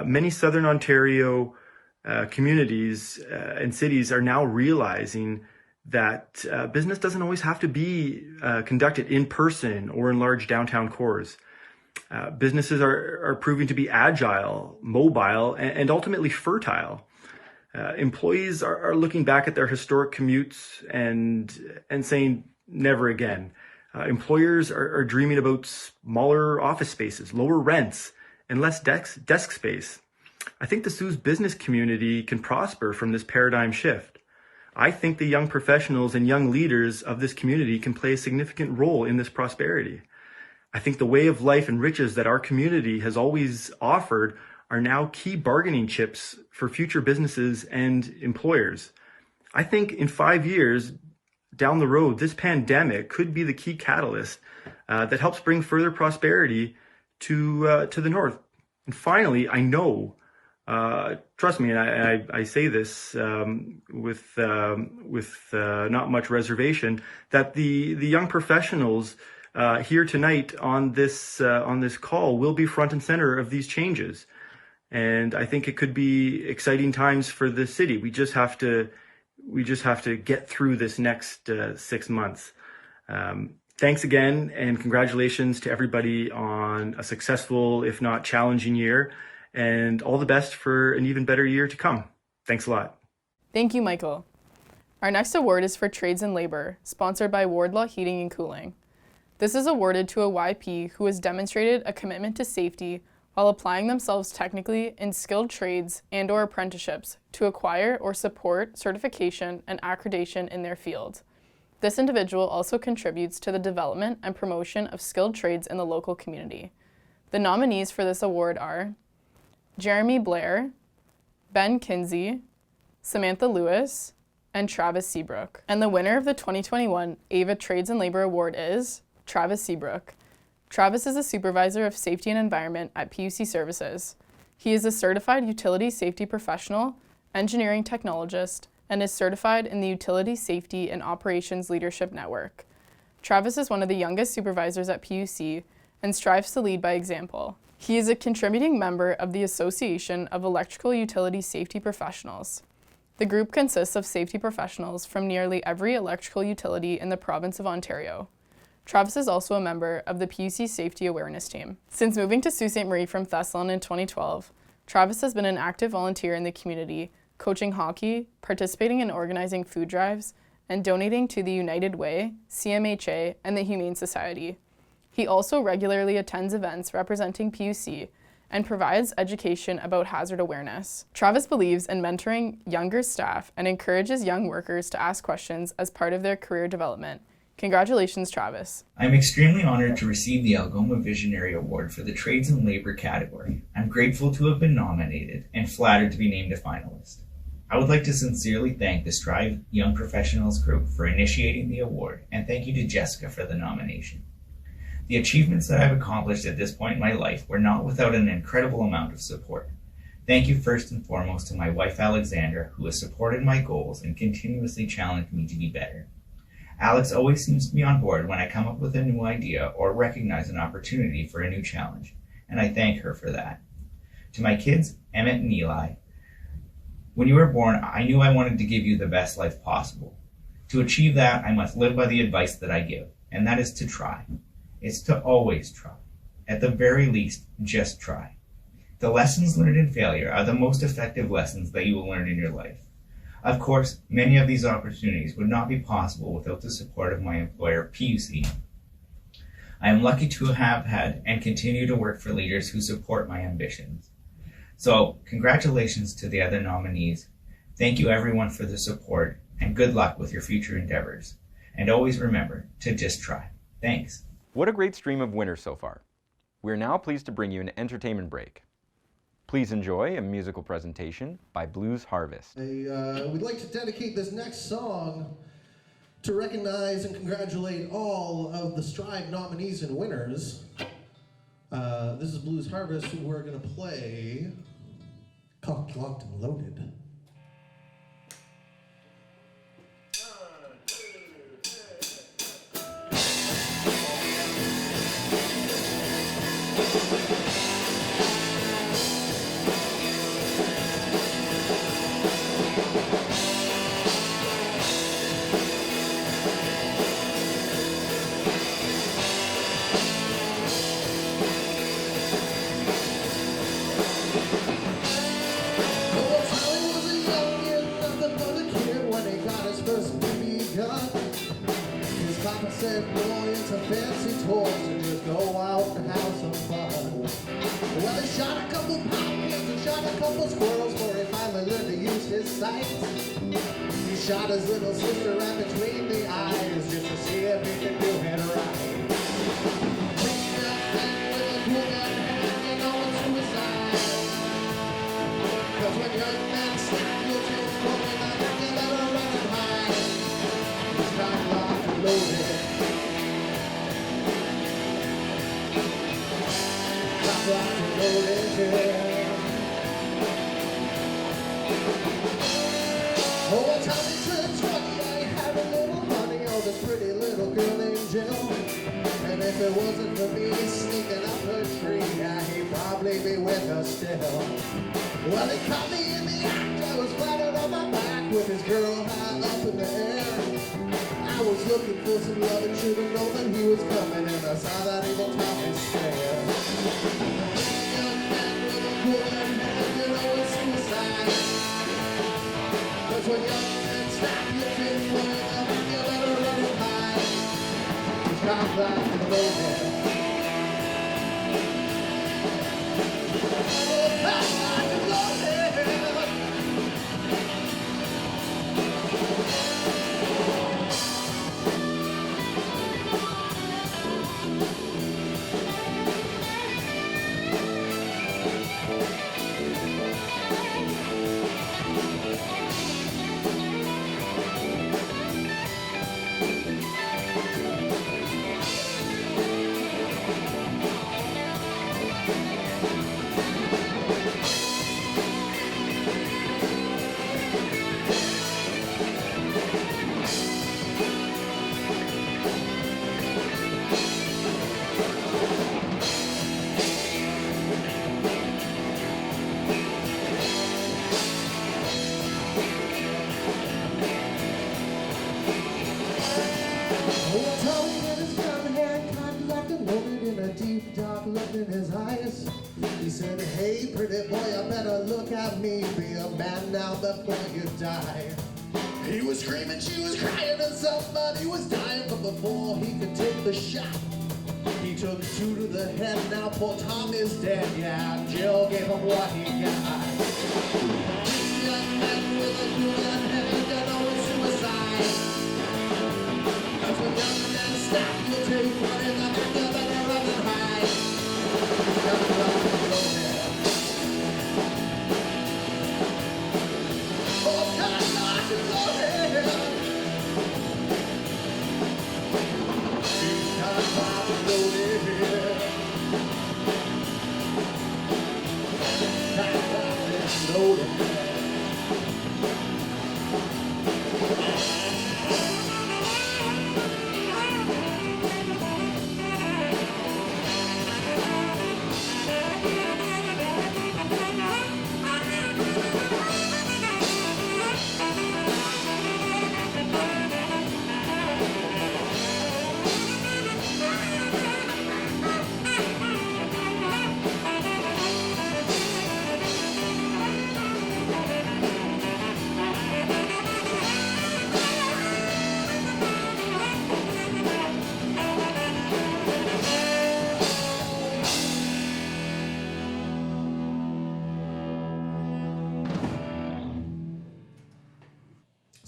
Many Southern Ontario communities and cities are now realizing that business doesn't always have to be conducted in person or in large downtown cores. Businesses are proving to be agile, mobile, and ultimately fertile. Employees are looking back at their historic commutes and saying, never again. Employers are dreaming about smaller office spaces, lower rents, and less desk space. I think the Sault business community can prosper from this paradigm shift. I think the young professionals and young leaders of this community can play a significant role in this prosperity. I think the way of life and riches that our community has always offered are now key bargaining chips for future businesses and employers. I think in 5 years down the road, this pandemic could be the key catalyst that helps bring further prosperity to the north. And finally, I know, trust me, and I say this with not much reservation, that the young professionals here tonight on this call will be front and center of these changes. And I think it could be exciting times for the city. We just have to get through this next 6 months. Thanks again, and congratulations to everybody on a successful, if not challenging year, and all the best for an even better year to come. Thanks a lot. Thank you, Michael. Our next award is for Trades and Labor, sponsored by Wardlaw Heating and Cooling. This is awarded to a YP who has demonstrated a commitment to safety while applying themselves technically in skilled trades and/or apprenticeships to acquire or support certification and accreditation in their field. This individual also contributes to the development and promotion of skilled trades in the local community. The nominees for this award are Jeremy Blair, Ben Kinsey, Samantha Lewis, and Travis Seabrook. And the winner of the 2021 AVA Trades and Labor Award is Travis Seabrook. Travis is a supervisor of safety and environment at PUC Services. He is a certified utility safety professional, engineering technologist, and is certified in the Utility Safety and Operations Leadership Network. Travis is one of the youngest supervisors at PUC and strives to lead by example. He is a contributing member of the Association of Electrical Utility Safety Professionals. The group consists of safety professionals from nearly every electrical utility in the province of Ontario. Travis is also a member of the PUC Safety Awareness Team. Since moving to Sault Ste. Marie from Thessalon in 2012, Travis has been an active volunteer in the community, coaching hockey, participating in organizing food drives, and donating to the United Way, CMHA, and the Humane Society. He also regularly attends events representing PUC and provides education about hazard awareness. Travis believes in mentoring younger staff and encourages young workers to ask questions as part of their career development. Congratulations, Travis. I'm extremely honored to receive the Algoma Visionary Award for the Trades and Labor category. I'm grateful to have been nominated and flattered to be named a finalist. I would like to sincerely thank the Strive Young Professionals Group for initiating the award, and thank you to Jessica for the nomination. The achievements that I've accomplished at this point in my life were not without an incredible amount of support. Thank you first and foremost to my wife Alexandra, who has supported my goals and continuously challenged me to be better. Alex always seems to be on board when I come up with a new idea or recognize an opportunity for a new challenge, and I thank her for that. To my kids, Emmett and Eli, When you were born, I knew I wanted to give you the best life possible. To achieve that, I must live by the advice that I give, and that is to try. It's to always try. At the very least, just try. The lessons learned in failure are the most effective lessons that you will learn in your life. Of course, many of these opportunities would not be possible without the support of my employer, PUC. I am lucky to have had and continue to work for leaders who support my ambitions. So, congratulations to the other nominees. Thank you everyone for the support, and good luck with your future endeavors. And always remember to just try. Thanks. What a great stream of winners so far. We're now pleased to bring you an entertainment break. Please enjoy a musical presentation by Blues Harvest. We'd like to dedicate this next song to recognize and congratulate all of the Strive nominees and winners. This is Blues Harvest, and we're going to play Cocked, Locked, and Loaded. Said, boy, it's a fancy toy, so just go out and have some fun. Well, he shot a couple pumpkins and shot a couple squirrels before he finally learned to use his sight. He shot his little sister right between the eyes just to see if he could do it right. Picked up and with a cool gun hanging on suicide. 'Cause when young men snap, you'll take smoking like you better run and hide. He's cocked, locked, and loaded. Oh, Tommy turned 20, I had a little honey, oh, this pretty little girl named Jill. And if it wasn't for me sneaking up her tree, he'd probably be with her still. Well, he caught me in the act, I was flattened on my back with his girl high up in the air. I was looking for some love and should have known that he was coming, and I saw that evil Tommy stare. Cause when young men snap, you take one of them, you better run and hide. He's cocked, locked, and loaded. Oh, cocked, locked, and loaded. In his eyes, he said, hey, pretty boy, I better look at me, be a man now before you die. He was screaming, she was crying, and somebody was dying, but before he could take the shot, he took 2 to the head. Now poor Tom is dead, yeah, Jill gave him what he got. Young man with a cool gun head, you know it's suicide. That's when young men snap, you take one in the back, you better run and hide.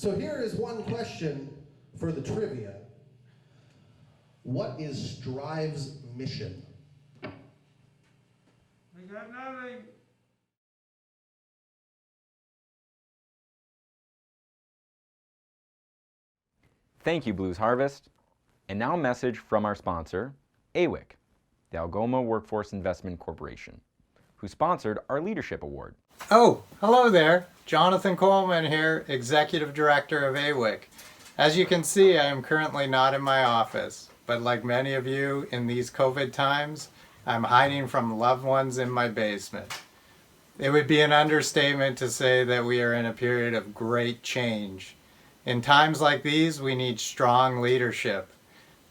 So here is one question for the trivia. What is Strive's mission? I got nothing. Thank you, Blues Harvest. And now a message from our sponsor, AWIC, the Algoma Workforce Investment Corporation, who sponsored our Leadership Award. Oh, hello there. Jonathan Coleman here, Executive Director of AWIC. As you can see, I am currently not in my office, but like many of you in these COVID times, I'm hiding from loved ones in my basement. It would be an understatement to say that we are in a period of great change. In times like these, we need strong leadership.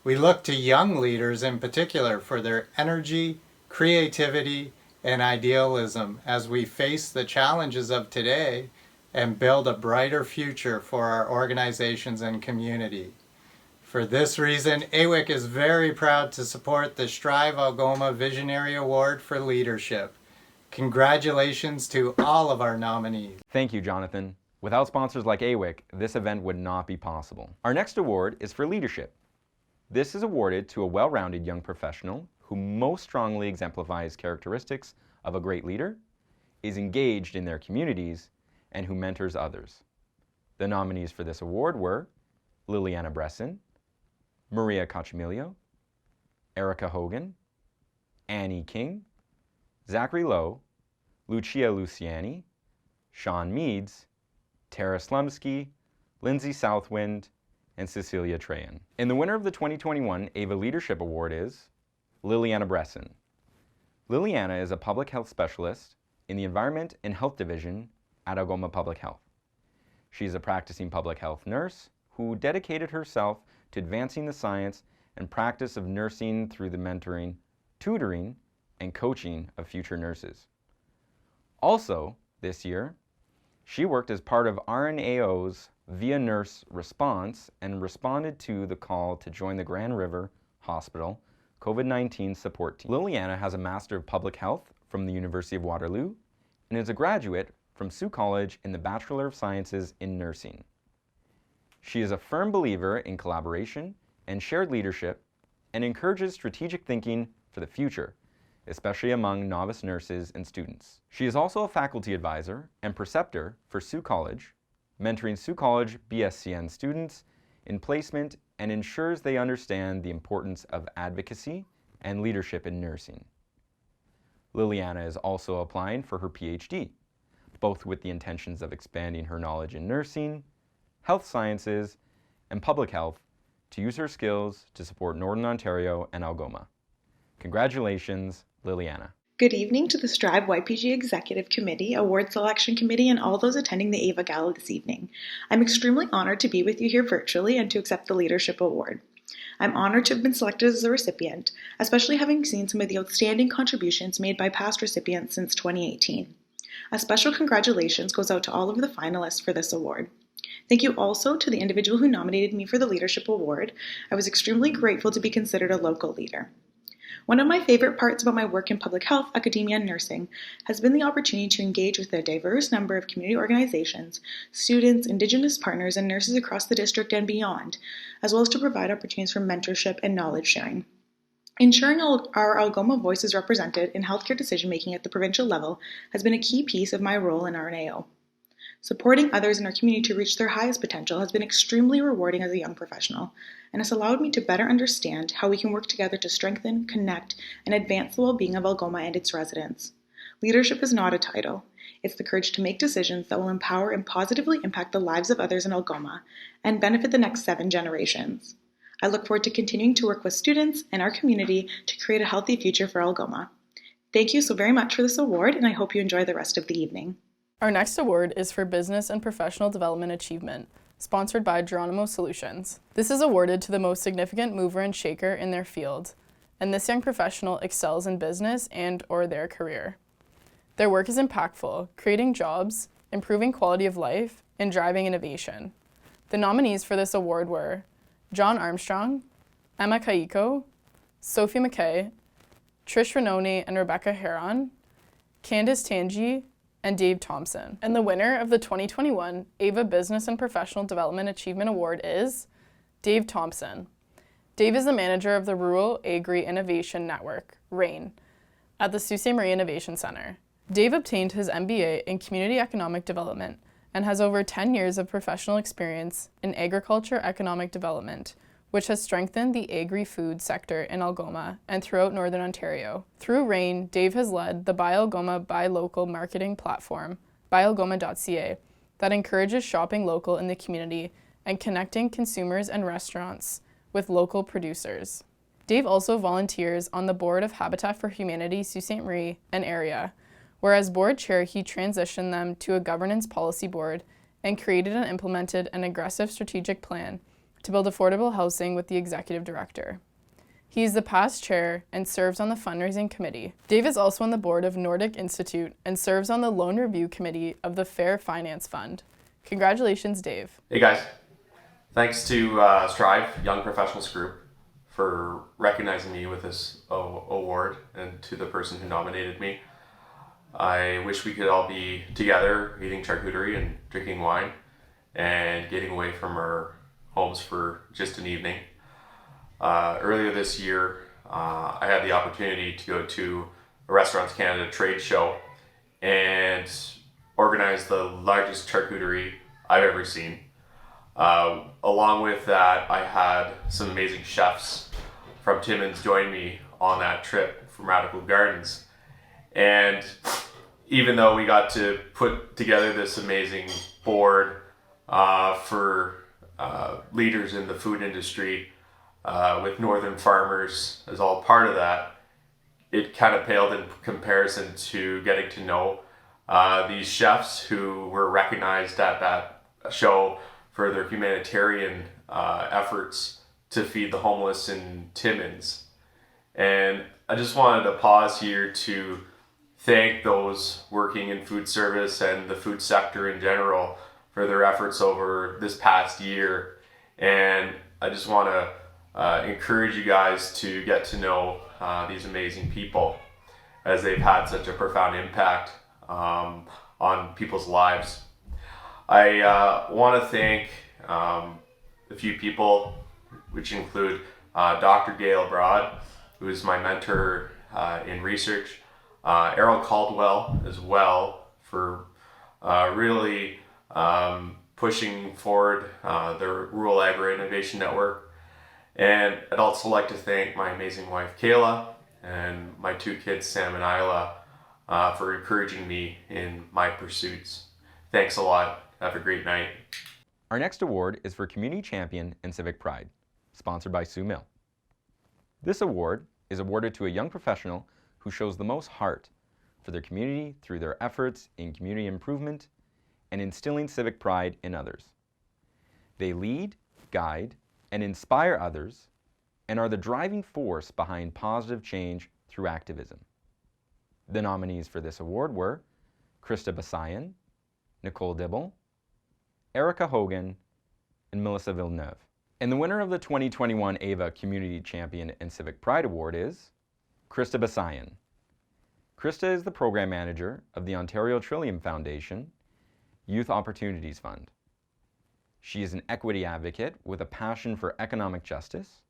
We look to young leaders in particular for their energy, creativity, and idealism as we face the challenges of today and build a brighter future for our organizations and community. For this reason, AWIC is very proud to support the Strive Algoma Visionary Award for Leadership. Congratulations to all of our nominees. Thank you, Jonathan. Without sponsors like AWIC, this event would not be possible. Our next award is for leadership. This is awarded to a well-rounded young professional who most strongly exemplifies characteristics of a great leader, is engaged in their communities, and who mentors others. The nominees for this award were Liliana Bresson, Maria Cochamilio, Erica Hogan, Annie King, Zachary Lowe, Lucia Luciani, Sean Meads, Tara Slumsky, Lindsay Southwind, and Cecilia Trayan. And the winner of the 2021 AVA Leadership Award is Liliana Bresson. Liliana is a public health specialist in the Environment and Health Division at Algoma Public Health. She is a practicing public health nurse who dedicated herself to advancing the science and practice of nursing through the mentoring, tutoring, and coaching of future nurses. Also, this year, she worked as part of RNAO's Via Nurse response and responded to the call to join the Grand River Hospital COVID-19 support team. Liliana has a Master of Public Health from the University of Waterloo and is a graduate from Sault College in the Bachelor of Sciences in Nursing. She is a firm believer in collaboration and shared leadership and encourages strategic thinking for the future, especially among novice nurses and students. She is also a faculty advisor and preceptor for Sault College, mentoring Sault College BSCN students in placement and ensures they understand the importance of advocacy and leadership in nursing. Liliana is also applying for her PhD, both with the intentions of expanding her knowledge in nursing, health sciences, and public health to use her skills to support Northern Ontario and Algoma. Congratulations, Liliana. Good evening to the Strive YPG Executive Committee, Award Selection Committee, and all those attending the AVA Gala this evening. I'm extremely honored to be with you here virtually and to accept the Leadership Award. I'm honored to have been selected as a recipient, especially having seen some of the outstanding contributions made by past recipients since 2018. A special congratulations goes out to all of the finalists for this award. Thank you also to the individual who nominated me for the Leadership Award. I was extremely grateful to be considered a local leader. One of my favorite parts about my work in public health, academia, and nursing has been the opportunity to engage with a diverse number of community organizations, students, Indigenous partners, and nurses across the district and beyond, as well as to provide opportunities for mentorship and knowledge sharing. Ensuring our Algoma voice is represented in healthcare decision-making at the provincial level has been a key piece of my role in RNAO. Supporting others in our community to reach their highest potential has been extremely rewarding as a young professional, and has allowed me to better understand how we can work together to strengthen, connect, and advance the well-being of Algoma and its residents. Leadership is not a title. It's the courage to make decisions that will empower and positively impact the lives of others in Algoma and benefit the next 7 generations. I look forward to continuing to work with students and our community to create a healthy future for Algoma. Thank you so very much for this award, and I hope you enjoy the rest of the evening. Our next award is for Business and Professional Development Achievement, sponsored by Geronimo Solutions. This is awarded to the most significant mover and shaker in their field, and this young professional excels in business and/or their career. Their work is impactful, creating jobs, improving quality of life, and driving innovation. The nominees for this award were John Armstrong, Emma Kaiko, Sophie McKay, Trish Ranoni and Rebecca Heron, Candice Tangi, and Dave Thompson. And the winner of the 2021 AVA Business and Professional Development Achievement Award is Dave Thompson. Dave is the manager of the Rural Agri Innovation Network, RAIN, at the Sault Ste. Marie Innovation Center. Dave obtained his MBA in Community Economic Development and has over 10 years of professional experience in agriculture economic development, which has strengthened the agri-food sector in Algoma and throughout Northern Ontario. Through RAIN, Dave has led the Buy Algoma Buy Local marketing platform, buyalgoma.ca, that encourages shopping local in the community and connecting consumers and restaurants with local producers. Dave also volunteers on the board of Habitat for Humanity Sault Ste. Marie and area, where as board chair he transitioned them to a governance policy board and created and implemented an aggressive strategic plan to build affordable housing with the executive director. He is the past chair and serves on the fundraising committee. Dave is also on the board of Nordic Institute and serves on the loan review committee of the Fair Finance Fund. Congratulations, Dave. Hey guys, thanks to Strive Young Professionals Group for recognizing me with this award, and to the person who nominated me. I wish we could all be together eating charcuterie and drinking wine and getting away from our homes for just an evening. Earlier this year, I had the opportunity to go to a Restaurants Canada trade show and organize the largest charcuterie I've ever seen. Along with that, I had some amazing chefs from Timmins join me on that trip from Radical Gardens. And even though we got to put together this amazing board for leaders in the food industry, with northern farmers as all part of that, it kind of paled in comparison to getting to know these chefs who were recognized at that show for their humanitarian efforts to feed the homeless in Timmins. And I just wanted to pause here to thank those working in food service and the food sector in general for their efforts over this past year. And I just want to encourage you guys to get to know these amazing people, as they've had such a profound impact on people's lives. I want to thank a few people, which include Dr. Gail Broad, who is my mentor in research, Errol Caldwell as well, for really pushing forward the Rural Agri Innovation Network. And I'd also like to thank my amazing wife Kayla and my two kids Sam and Isla for encouraging me in my pursuits. Thanks a lot. Have a great night. Our next award is for Community Champion and Civic Pride, sponsored by Sue Mill. This award is awarded to a young professional who shows the most heart for their community through their efforts in community improvement and instilling civic pride in others. They lead, guide, and inspire others, and are the driving force behind positive change through activism. The nominees for this award were Krista Basayan, Nicole Dibble, Erica Hogan, and Melissa Villeneuve. And the winner of the 2021 AVA Community Champion and Civic Pride Award is Krista Basayan. Krista is the program manager of the Ontario Trillium Foundation Youth Opportunities Fund. She is an equity advocate with a passion for economic justice.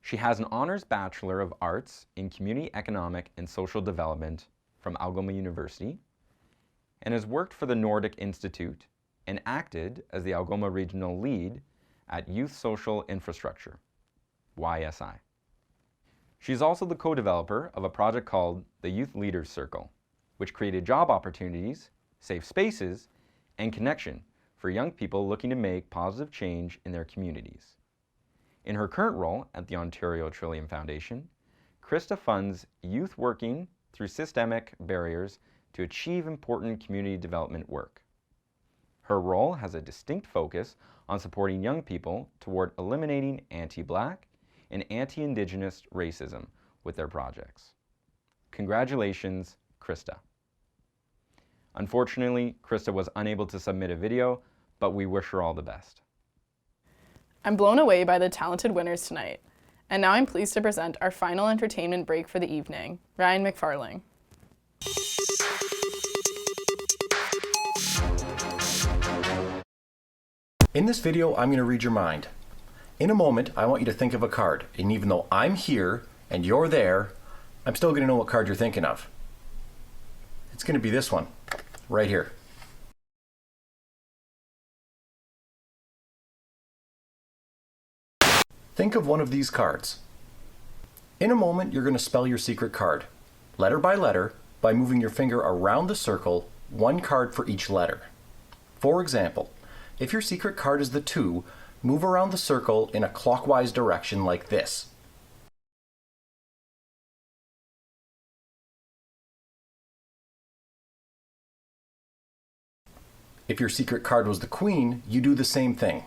She has an Honours Bachelor of Arts in Community Economic and Social Development from Algoma University, and has worked for the Nordic Institute and acted as the Algoma Regional Lead at Youth Social Infrastructure, YSI. She is also the co-developer of a project called the Youth Leaders Circle, which created job opportunities, safe spaces, and connection for young people looking to make positive change in their communities. In her current role at the Ontario Trillium Foundation, Krista funds youth working through systemic barriers to achieve important community development work. Her role has a distinct focus on supporting young people toward eliminating anti-Black and anti-Indigenous racism with their projects. Congratulations, Krista. Unfortunately, Krista was unable to submit a video, but we wish her all the best. I'm blown away by the talented winners tonight, and now I'm pleased to present our final entertainment break for the evening, Ryan McFarling. In this video, I'm going to read your mind. In a moment, I want you to think of a card, and even though I'm here and you're there, I'm still going to know what card you're thinking of. It's going to be this one, right here. Think of one of these cards. In a moment, you're going to spell your secret card, letter by letter, by moving your finger around the circle, one card for each letter. For example, if your secret card is the 2, move around the circle in a clockwise direction like this. If your secret card was the Queen, you do the same thing.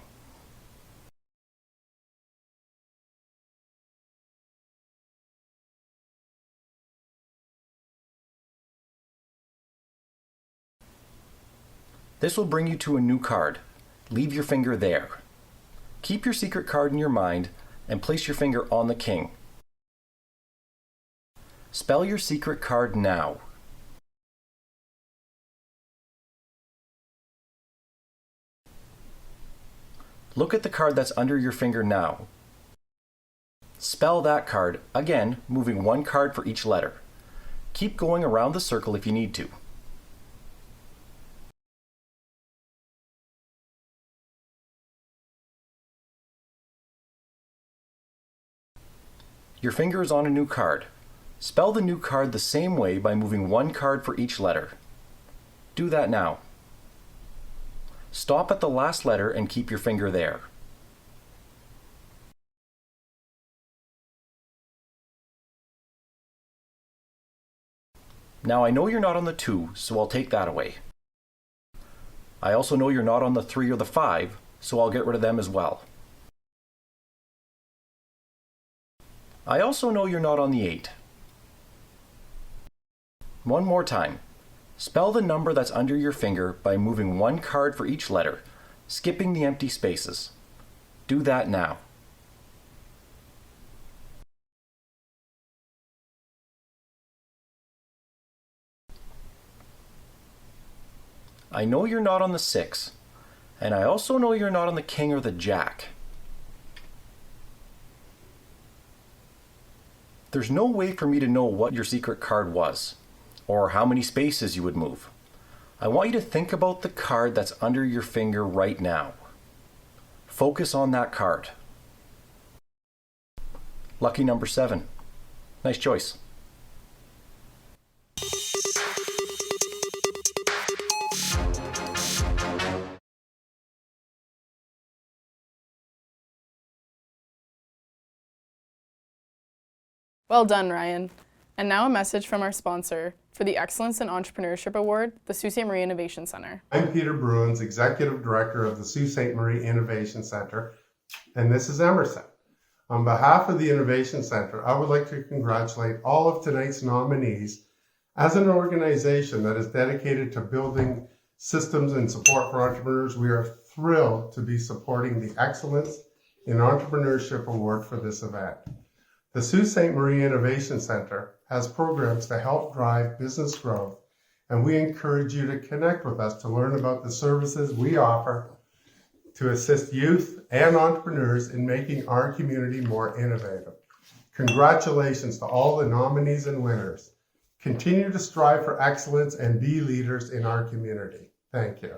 This will bring you to a new card. Leave your finger there. Keep your secret card in your mind and place your finger on the King. Spell your secret card now. Look at the card that's under your finger now. Spell that card, again, moving one card for each letter. Keep going around the circle if you need to. Your finger is on a new card. Spell the new card the same way by moving one card for each letter. Do that now. Stop at the last letter and keep your finger there. Now I know you're not on the 2, so I'll take that away. I also know you're not on the 3 or the 5, so I'll get rid of them as well. I also know you're not on the 8. One more time. Spell the number that's under your finger by moving one card for each letter, skipping the empty spaces. Do that now. I know you're not on the 6, and I also know you're not on the King or the Jack. There's no way for me to know what your secret card was, or how many spaces you would move. I want you to think about the card that's under your finger right now. Focus on that card. Lucky number 7. Nice choice. Well done, Ryan. And now a message from our sponsor for the Excellence in Entrepreneurship Award, the Sault Ste. Marie Innovation Center. I'm Peter Bruins, Executive Director of the Sault Ste. Marie Innovation Center, and this is Emerson. On behalf of the Innovation Center, I would like to congratulate all of tonight's nominees. As an organization that is dedicated to building systems and support for entrepreneurs, we are thrilled to be supporting the Excellence in Entrepreneurship Award for this event. The Sault Ste. Marie Innovation Center has programs to help drive business growth, and we encourage you to connect with us to learn about the services we offer to assist youth and entrepreneurs in making our community more innovative. Congratulations to all the nominees and winners. Continue to strive for excellence and be leaders in our community. Thank you.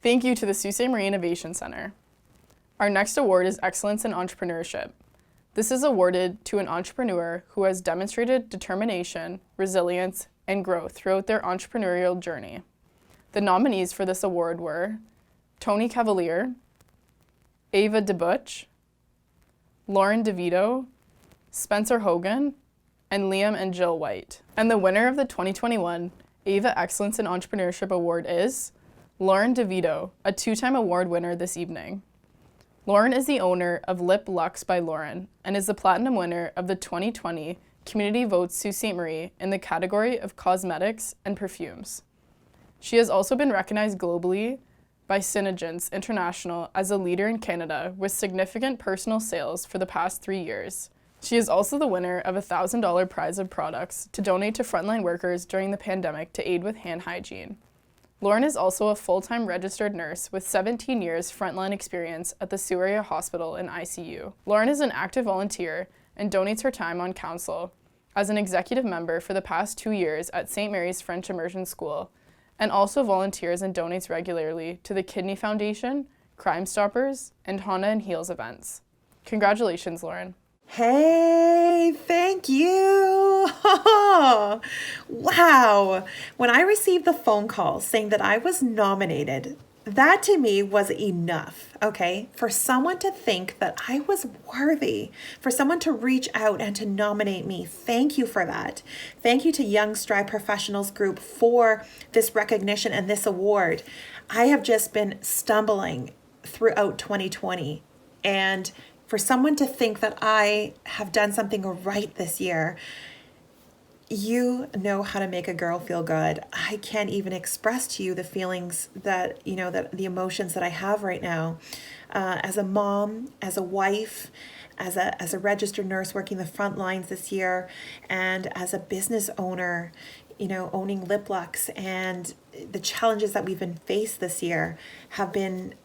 Thank you to the Sault Ste. Marie Innovation Center. Our next award is Excellence in Entrepreneurship. This is awarded to an entrepreneur who has demonstrated determination, resilience, and growth throughout their entrepreneurial journey. The nominees for this award were Tony Cavalier, Ava DeButch, Lauren DeVito, Spencer Hogan, and Liam and Jill White. And the winner of the 2021 Ava Excellence in Entrepreneurship Award is Lauren DeVito, a 2-time award winner this evening. Lauren is the owner of Lip Luxe by Lauren and is the platinum winner of the 2020 Community Votes Sault Ste. Marie in the category of cosmetics and perfumes. She has also been recognized globally by Synergence International as a leader in Canada with significant personal sales for the past 3 years. She is also the winner of a $1,000 prize of products to donate to frontline workers during the pandemic to aid with hand hygiene. Lauren is also a full-time registered nurse with 17 years frontline experience at the Sioux Area Hospital in ICU. Lauren is an active volunteer and donates her time on council as an executive member for the past 2 years at St. Mary's French Immersion School, and also volunteers and donates regularly to the Kidney Foundation, Crime Stoppers, and Honda and Heels events. Congratulations, Lauren. Hey, thank you. Wow. When I received the phone call saying that I was nominated, that to me was enough, okay? For someone to think that I was worthy, for someone to reach out and to nominate me, thank you for that. Thank you to Young Strive Professionals Group for this recognition and this award. I have just been stumbling throughout 2020, and for someone to think that I have done something right this year, you know how to make a girl feel good. I can't even express to you the feelings that, that the emotions that I have right now. As a mom, as a wife, as a registered nurse working the front lines this year, and as a business owner, owning Lip Lux, and the challenges that we've been faced this year have been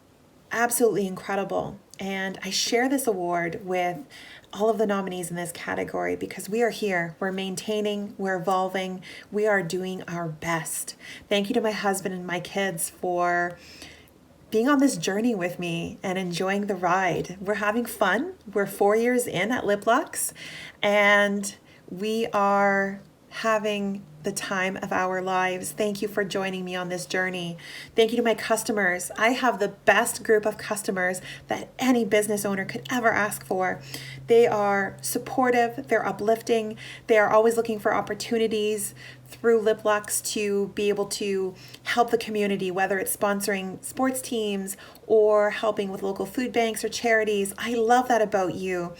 absolutely incredible. And I share this award with all of the nominees in this category because we are here, we're maintaining, we're evolving, we are doing our best. Thank you to my husband and my kids for being on this journey with me and enjoying the ride. We're having fun. We're 4 years in at Lip Lux, and we are having the time of our lives. Thank you for joining me on this journey. Thank you to my customers. I have the best group of customers that any business owner could ever ask for. They are supportive, they're uplifting, they are always looking for opportunities through Lip Lux to be able to help the community, whether it's sponsoring sports teams or helping with local food banks or charities. I love that about you.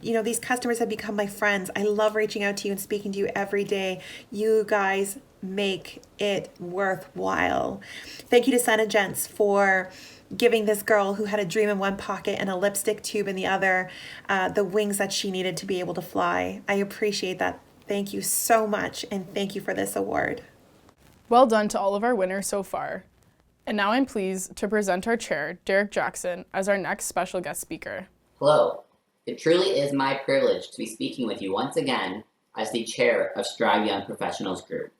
These customers have become my friends. I love reaching out to you and speaking to you every day. You guys make it worthwhile. Thank you to Senegence for giving this girl who had a dream in one pocket and a lipstick tube in the other, the wings that she needed to be able to fly. I appreciate that. Thank you so much, and thank you for this award. Well done to all of our winners so far. And now I'm pleased to present our chair, Derek Jackson, as our next special guest speaker. Hello. It truly is my privilege to be speaking with you once again as the chair of Strive Young Professionals Group.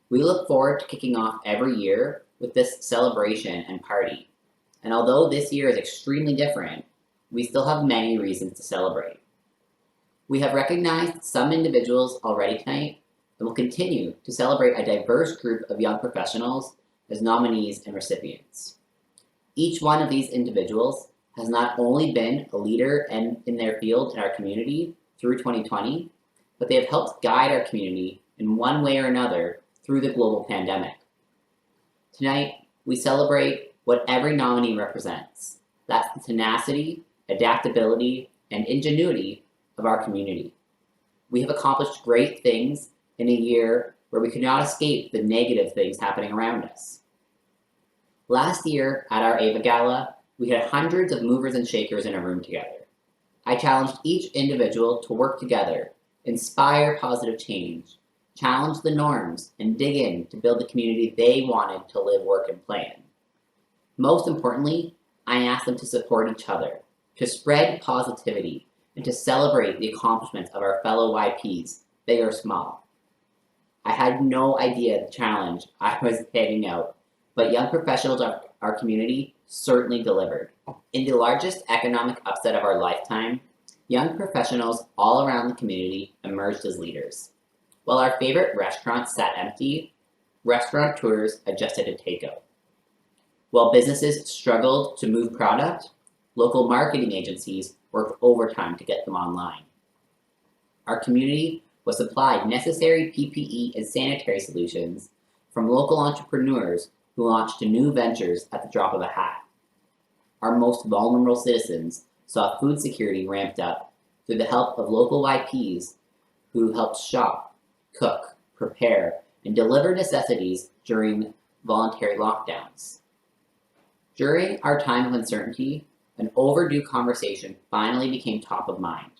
We look forward to kicking off every year with this celebration and party. And although this year is extremely different, we still have many reasons to celebrate. We have recognized some individuals already tonight and will continue to celebrate a diverse group of young professionals as nominees and recipients. Each one of these individuals has not only been a leader in their field in our community through 2020, but they have helped guide our community in one way or another through the global pandemic. Tonight, we celebrate what every nominee represents. That's the tenacity, adaptability, and ingenuity of our community. We have accomplished great things in a year where we could not escape the negative things happening around us. Last year at our AVA Gala, we had hundreds of movers and shakers in a room together. I challenged each individual to work together, inspire positive change, challenge the norms, and dig in to build the community they wanted to live, work, and play in. Most importantly, I asked them to support each other, to spread positivity, and to celebrate the accomplishments of our fellow YPs, big or small. I had no idea the challenge I was handing out, but young professionals of our community certainly delivered. In the largest economic upset of our lifetime, young professionals all around the community emerged as leaders. While our favorite restaurants sat empty, restaurateurs adjusted to takeout. While businesses struggled to move product, local marketing agencies worked overtime to get them online. Our community was supplied necessary PPE and sanitary solutions from local entrepreneurs who launched new ventures at the drop of a hat. Our most vulnerable citizens saw food security ramped up through the help of local YPs who helped shop, cook, prepare, and deliver necessities during voluntary lockdowns. During our time of uncertainty, an overdue conversation finally became top of mind.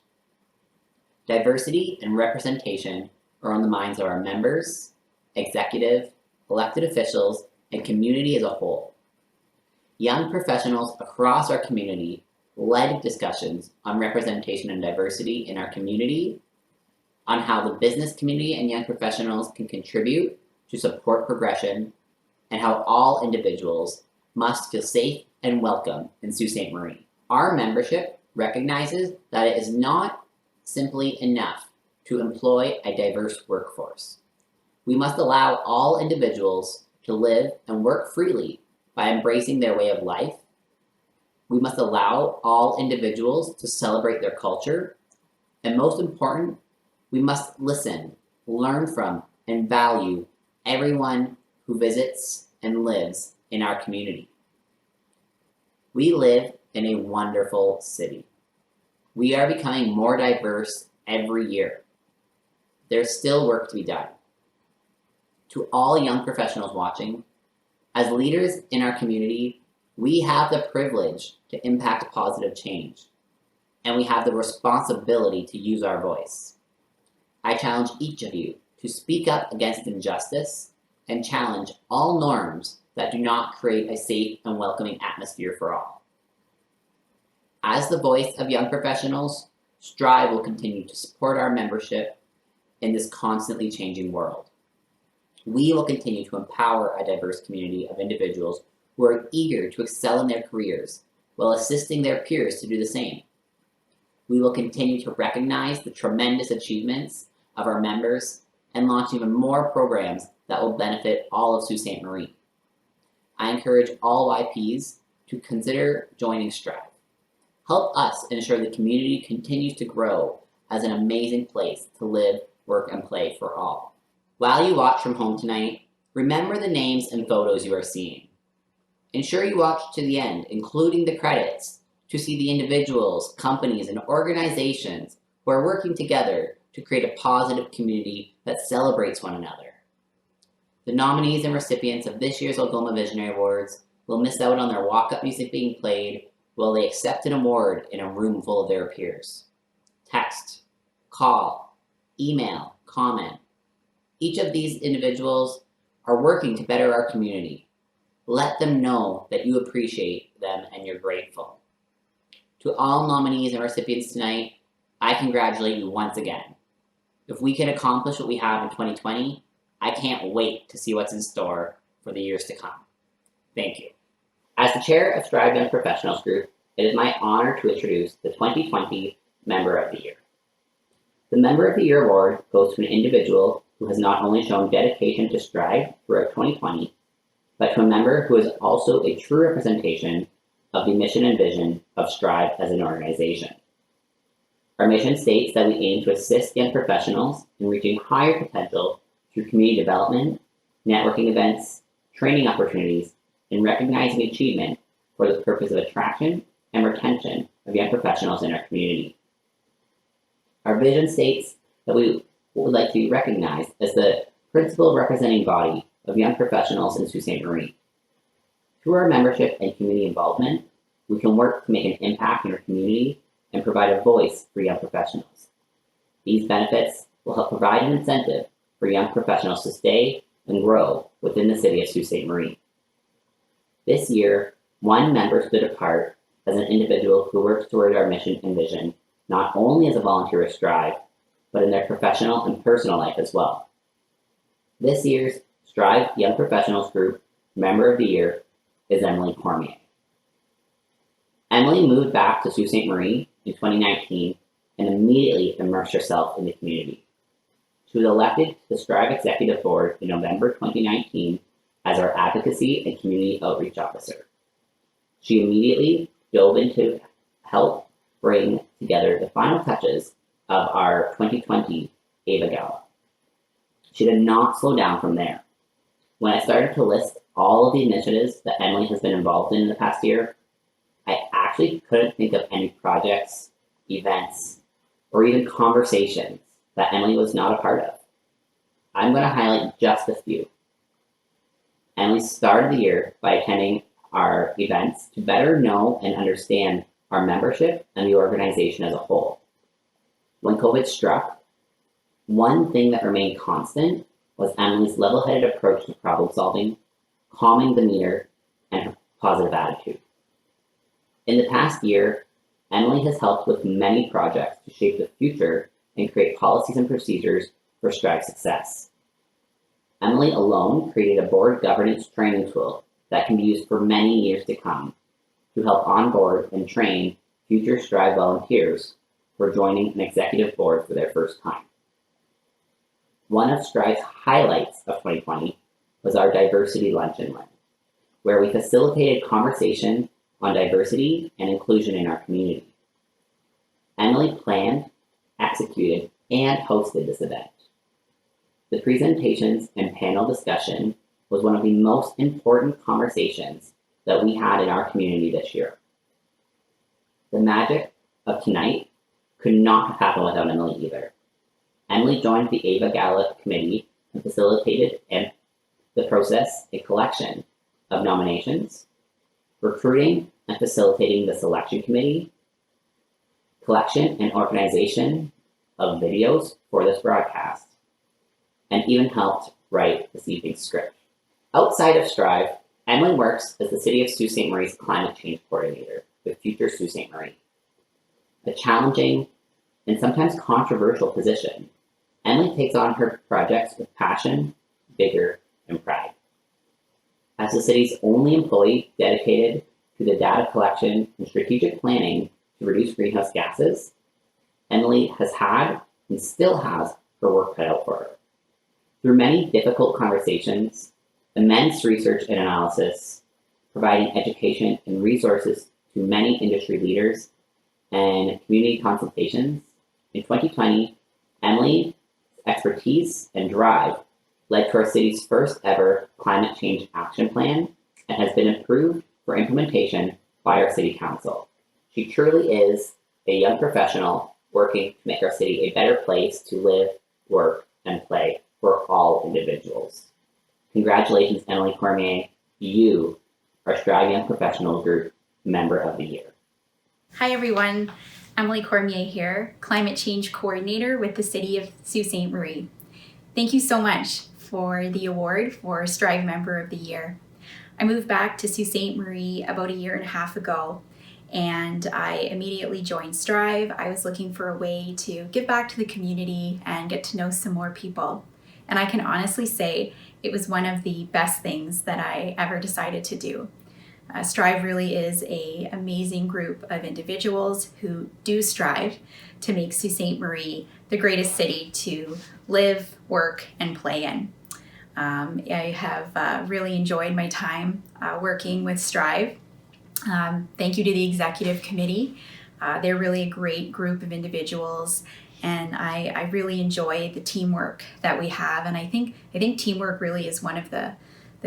Diversity and representation are on the minds of our members, executive, elected officials, and community as a whole. Young professionals across our community led discussions on representation and diversity in our community, on how the business community and young professionals can contribute to support progression, and how all individuals must feel safe and welcome in Sault Ste. Marie. Our membership recognizes that it is not simply enough to employ a diverse workforce. We must allow all individuals to live and work freely by embracing their way of life. We must allow all individuals to celebrate their culture. And most important, we must listen, learn from, and value everyone who visits and lives in our community. We live in a wonderful city. We are becoming more diverse every year. There's still work to be done. To all young professionals watching, as leaders in our community, we have the privilege to impact positive change, and we have the responsibility to use our voice. I challenge each of you to speak up against injustice and challenge all norms that do not create a safe and welcoming atmosphere for all. As the voice of young professionals, Strive will continue to support our membership in this constantly changing world. We will continue to empower a diverse community of individuals who are eager to excel in their careers while assisting their peers to do the same. We will continue to recognize the tremendous achievements of our members and launch even more programs that will benefit all of Sault Ste. Marie. I encourage all YPs to consider joining Strive. Help us ensure the community continues to grow as an amazing place to live, work, and play for all. While you watch from home tonight, remember the names and photos you are seeing. Ensure you watch to the end, including the credits, to see the individuals, companies, and organizations who are working together to create a positive community that celebrates one another. The nominees and recipients of this year's Algoma Visionary Awards will miss out on their walk-up music being played while they accept an award in a room full of their peers. Text, call, email, comment. Each of these individuals are working to better our community. Let them know that you appreciate them and you're grateful. To all nominees and recipients tonight, I congratulate you once again. If we can accomplish what we have in 2020, I can't wait to see what's in store for the years to come. Thank you. As the chair of Strive Young Professionals Group, it is my honor to introduce the 2020 Member of the Year. The Member of the Year award goes to an individual who has not only shown dedication to Strive throughout 2020, but to a member who is also a true representation of the mission and vision of Strive as an organization. Our mission states that we aim to assist young professionals in reaching higher potential through community development, networking events, training opportunities, and recognizing achievement for the purpose of attraction and retention of young professionals in our community. Our vision states that we would like to be recognized as the principal representing body of young professionals in Sault Ste. Marie. Through our membership and community involvement, we can work to make an impact in our community and provide a voice for young professionals. These benefits will help provide an incentive for young professionals to stay and grow within the city of Sault Ste. Marie. This year, one member stood apart as an individual who works toward our mission and vision, not only as a volunteer with Strive, but in their professional and personal life as well. This year's Strive Young Professionals Group Member of the Year is Emily Cormier. Emily moved back to Sault Ste. Marie in 2019 and immediately immersed herself in the community. She was elected to the Strive Executive Board in November 2019 as our Advocacy and Community Outreach Officer. She immediately dove into help bring together the final touches of our 2020 Ava Gala. She did not slow down from there. When I started to list all of the initiatives that Emily has been involved in the past year, I actually couldn't think of any projects, events, or even conversations that Emily was not a part of. I'm going to highlight just a few. Emily started the year by attending our events to better know and understand our membership and the organization as a whole. When COVID struck, one thing that remained constant was Emily's level-headed approach to problem solving, calming demeanor, and positive attitude. In the past year, Emily has helped with many projects to shape the future and create policies and procedures for Strive success. Emily alone created a board governance training tool that can be used for many years to come to help onboard and train future Strive volunteers who are joining an executive board for their first time. One of Strive's highlights of 2020 was our diversity luncheon run, where we facilitated conversation on diversity and inclusion in our community. Emily planned, executed, and hosted this event. The presentations and panel discussion was one of the most important conversations that we had in our community this year. The magic of tonight could not have happened without Emily either. Emily joined the Ava Gala committee and facilitated the process and collection of nominations, recruiting and facilitating the selection committee, collection and organization of videos for this broadcast, and even helped write this evening's script. Outside of Strive, Emily works as the City of Sault Ste. Marie's Climate Change Coordinator with Future Sault Ste. Marie. A challenging and sometimes controversial position, Emily takes on her projects with passion, vigor, and pride. As the city's only employee dedicated to the data collection and strategic planning to reduce greenhouse gases, Emily has had and still has her work cut out for her. Through many difficult conversations, immense research and analysis, providing education and resources to many industry leaders, and community consultations, in 2020, Emily's expertise and drive led to our city's first ever climate change action plan and has been approved for implementation by our city council. She truly is a young professional working to make our city a better place to live, work, and play for all individuals. Congratulations, Emily Cormier. You are Strive Young Professional Group Member of the Year. Hi everyone, Emily Cormier here, Climate Change Coordinator with the City of Sault Ste. Marie. Thank you so much for the award for Strive Member of the Year. I moved back to Sault Ste. Marie about a year and a half ago, and I immediately joined Strive. I was looking for a way to give back to the community and get to know some more people. And I can honestly say it was one of the best things that I ever decided to do. Strive really is an amazing group of individuals who do strive to make Sault Ste. Marie the greatest city to live, work, and play in. I have really enjoyed my time working with Strive. Thank you to the executive committee. They're really a great group of individuals, and I really enjoy the teamwork that we have. And I think teamwork really is one of the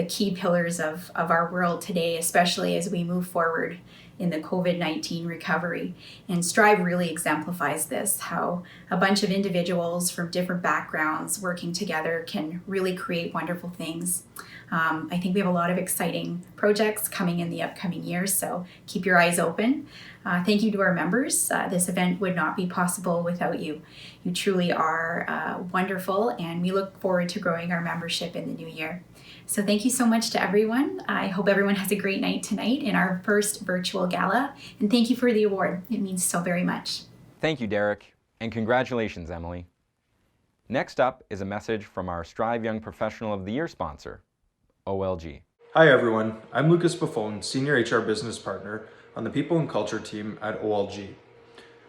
key pillars of our world today, especially as we move forward in the COVID-19 recovery. And Strive really exemplifies this, how a bunch of individuals from different backgrounds working together can really create wonderful things. I think we have a lot of exciting projects coming in the upcoming years, so keep your eyes open. Thank you to our members. This event would not be possible without you. You truly are wonderful, and we look forward to growing our membership in the new year. So thank you so much to everyone. I hope everyone has a great night tonight in our first virtual gala, and thank you for the award. It means so very much. Thank you, Derek, and congratulations, Emily. Next up is a message from our Strive Young Professional of the Year sponsor, OLG. Hi everyone, I'm Lucas Buffon, Senior HR Business Partner on the People and Culture team at OLG.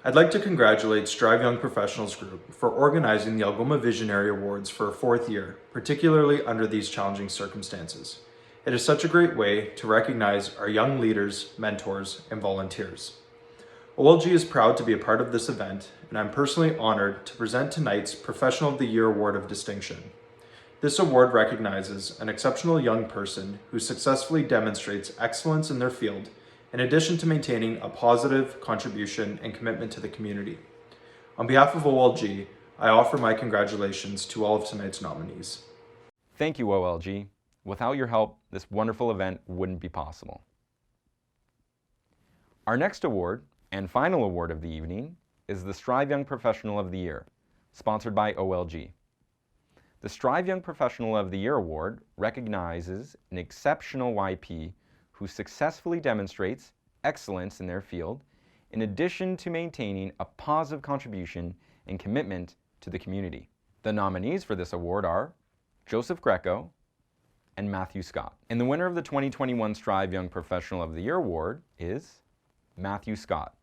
I'd like to congratulate Strive Young Professionals Group for organizing the Algoma Visionary Awards for a fourth year, particularly under these challenging circumstances. It is such a great way to recognize our young leaders, mentors, and volunteers. OLG is proud to be a part of this event, and I'm personally honored to present tonight's Professional of the Year Award of Distinction. This award recognizes an exceptional young person who successfully demonstrates excellence in their field, in addition to maintaining a positive contribution and commitment to the community. On behalf of OLG, I offer my congratulations to all of tonight's nominees. Thank you, OLG. Without your help, this wonderful event wouldn't be possible. Our next award, and final award of the evening, is the Strive Young Professional of the Year, sponsored by OLG. The Strive Young Professional of the Year Award recognizes an exceptional YP who successfully demonstrates excellence in their field, in addition to maintaining a positive contribution and commitment to the community. The nominees for this award are Joseph Greco and Matthew Scott. And the winner of the 2021 Strive Young Professional of the Year Award is Matthew Scott.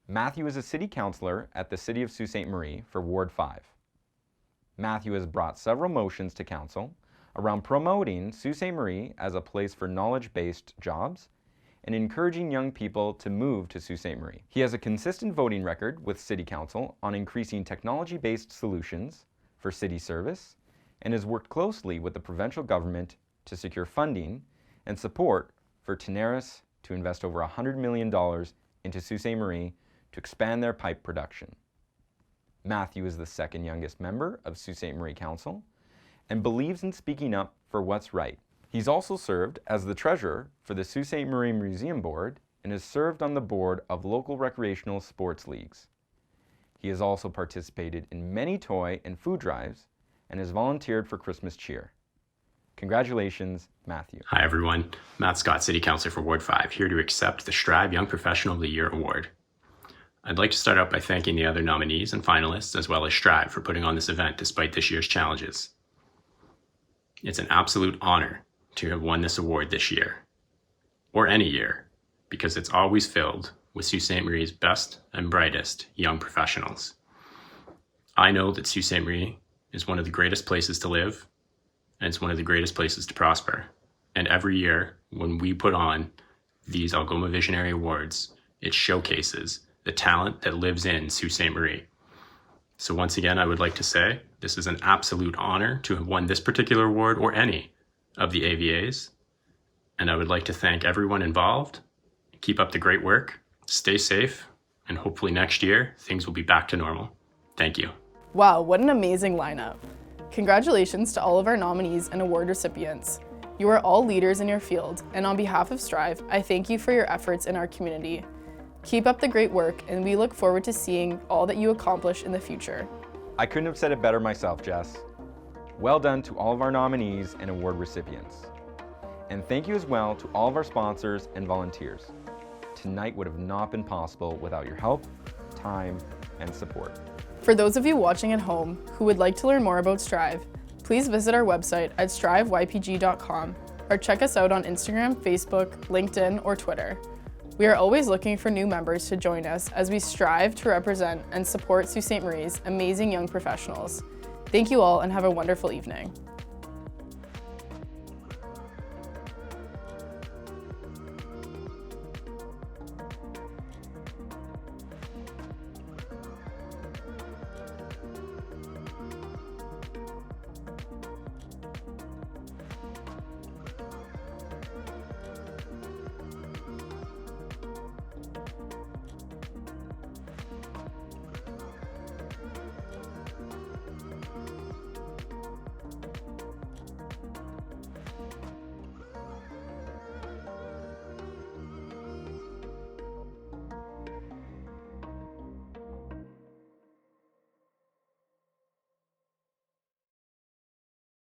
Matthew is a city councillor at the City of Sault Ste. Marie for Ward 5. Matthew has brought several motions to council around promoting Sault Ste. Marie as a place for knowledge-based jobs and encouraging young people to move to Sault Ste. Marie. He has a consistent voting record with City Council on increasing technology-based solutions for city service and has worked closely with the provincial government to secure funding and support for Tenaris to invest over $100 million into Sault Ste. Marie to expand their pipe production. Matthew is the second youngest member of Sault Ste. Marie Council and believes in speaking up for what's right. He's also served as the treasurer for the Sault Ste. Marie Museum Board and has served on the board of local recreational sports leagues. He has also participated in many toy and food drives and has volunteered for Christmas cheer. Congratulations, Matthew. Hi everyone, Matt Scott, City Councillor for Ward 5, here to accept the Strive Young Professional of the Year Award. I'd like to start out by thanking the other nominees and finalists, as well as Strive, for putting on this event despite this year's challenges. It's an absolute honor to have won this award this year, or any year, because it's always filled with Sault Ste. Marie's best and brightest young professionals. I know that Sault Ste. Marie is one of the greatest places to live, and it's one of the greatest places to prosper. And every year, when we put on these Algoma Visionary Awards, it showcases the talent that lives in Sault Ste. Marie. So once again, I would like to say this is an absolute honor to have won this particular award or any of the AVAs. And I would like to thank everyone involved. Keep up the great work, stay safe, and hopefully next year, things will be back to normal. Thank you. Wow, what an amazing lineup. Congratulations to all of our nominees and award recipients. You are all leaders in your field, and on behalf of Strive, I thank you for your efforts in our community. Keep up the great work, and we look forward to seeing all that you accomplish in the future. I couldn't have said it better myself, Jess. Well done to all of our nominees and award recipients. And thank you as well to all of our sponsors and volunteers. Tonight would have not been possible without your help, time, and support. For those of you watching at home who would like to learn more about Strive, please visit our website at striveypg.com or check us out on Instagram, Facebook, LinkedIn, or Twitter. We are always looking for new members to join us as we strive to represent and support Sault Ste. Marie's amazing young professionals. Thank you all and have a wonderful evening.